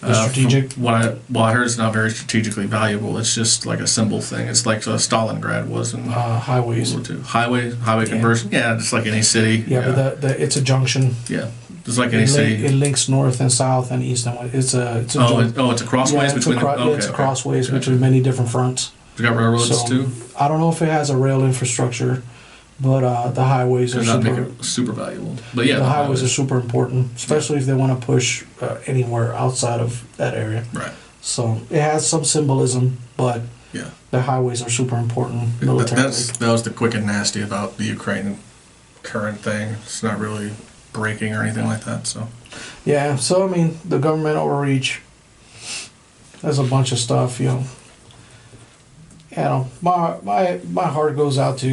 The strategic. What I heard, it's not very strategically valuable. It's just like a symbol thing. It's like Stalingrad was in Highways. World War II. Highway conversion. Yeah, just like any city. Yeah, but it's a junction. Yeah, just like any city. It links north and south and east and west. It's a It's a crossways between. It's a crossways between many different fronts. You got railroads So, too. I don't know if it has a rail infrastructure, but the highways are Does that make super. it super valuable? But yeah, The highways are super important, especially if they want to push anywhere outside of that area. right. So it has some symbolism, but Yeah. the highways are super important militarily. That was the quick and nasty about the Ukraine current thing. It's not really breaking or anything like that. So Yeah, so I mean, the government overreach. There's a bunch of stuff, you know. You know, my heart goes out to,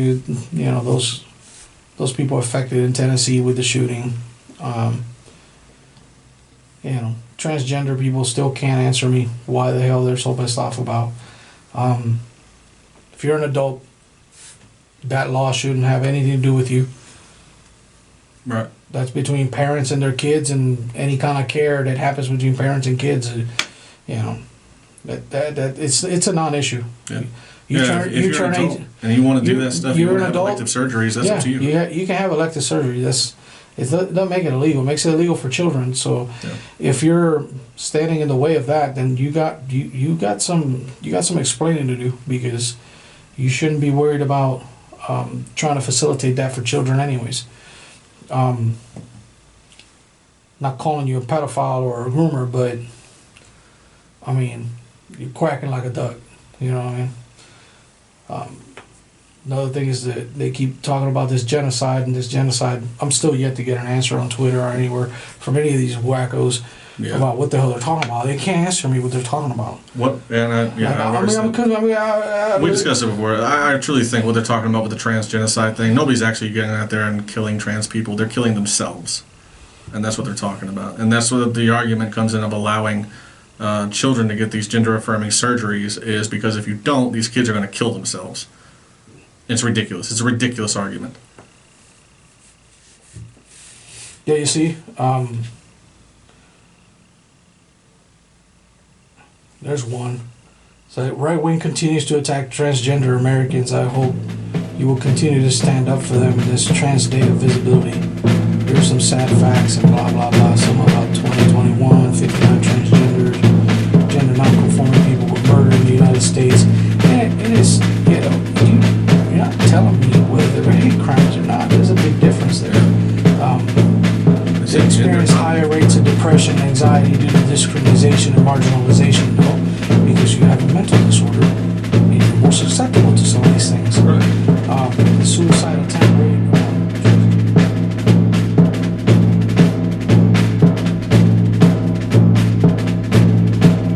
you know, those people affected in Tennessee with the shooting. You know, transgender people still can't answer me why the hell they're so pissed off about. If you're an adult, that law shouldn't have anything to do with you. right. That's between parents and their kids, and any kind of care that happens between parents and kids. You know, that it's a non-issue. Yeah. You If you're turn an adult 18 and you want to do you- that stuff, you're you an want to have adult. elective surgeries. That's up to you. You can have elective surgery. It doesn't make it illegal. It makes it illegal for children. So Yeah. if you're standing in the way of that, then you got some explaining to do, because you shouldn't be worried about trying to facilitate that for children anyways. Not calling you a pedophile or a groomer, but I mean, you're quacking like a duck. You know what I mean? Another thing is that they keep talking about this genocide and this genocide. I'm still yet to get an answer on Twitter or anywhere from any of these wackos about what the hell they're talking about. They can't answer me what they're talking about. What? And we discussed it before. I truly think what they're talking about with the trans genocide thing, nobody's actually getting out there and killing trans people. They're killing themselves. And that's what they're talking about. And that's what the argument comes in of allowing children to get these gender-affirming surgeries, is because if you don't, these kids are going to kill themselves. It's ridiculous. It's a ridiculous argument. Yeah, you see, there's one. So right wing continues to attack transgender Americans. I hope you will continue to stand up for them in this trans day of visibility. Here's some sad facts and blah blah blah. Some about 2021, 59 transgenders, gender non-conforming people were murdered in the United States. And it is, you know, you're not telling me whether they're hate crimes or not. There's a big difference there. They experience higher rates of depression and anxiety due to discrimination and marginalization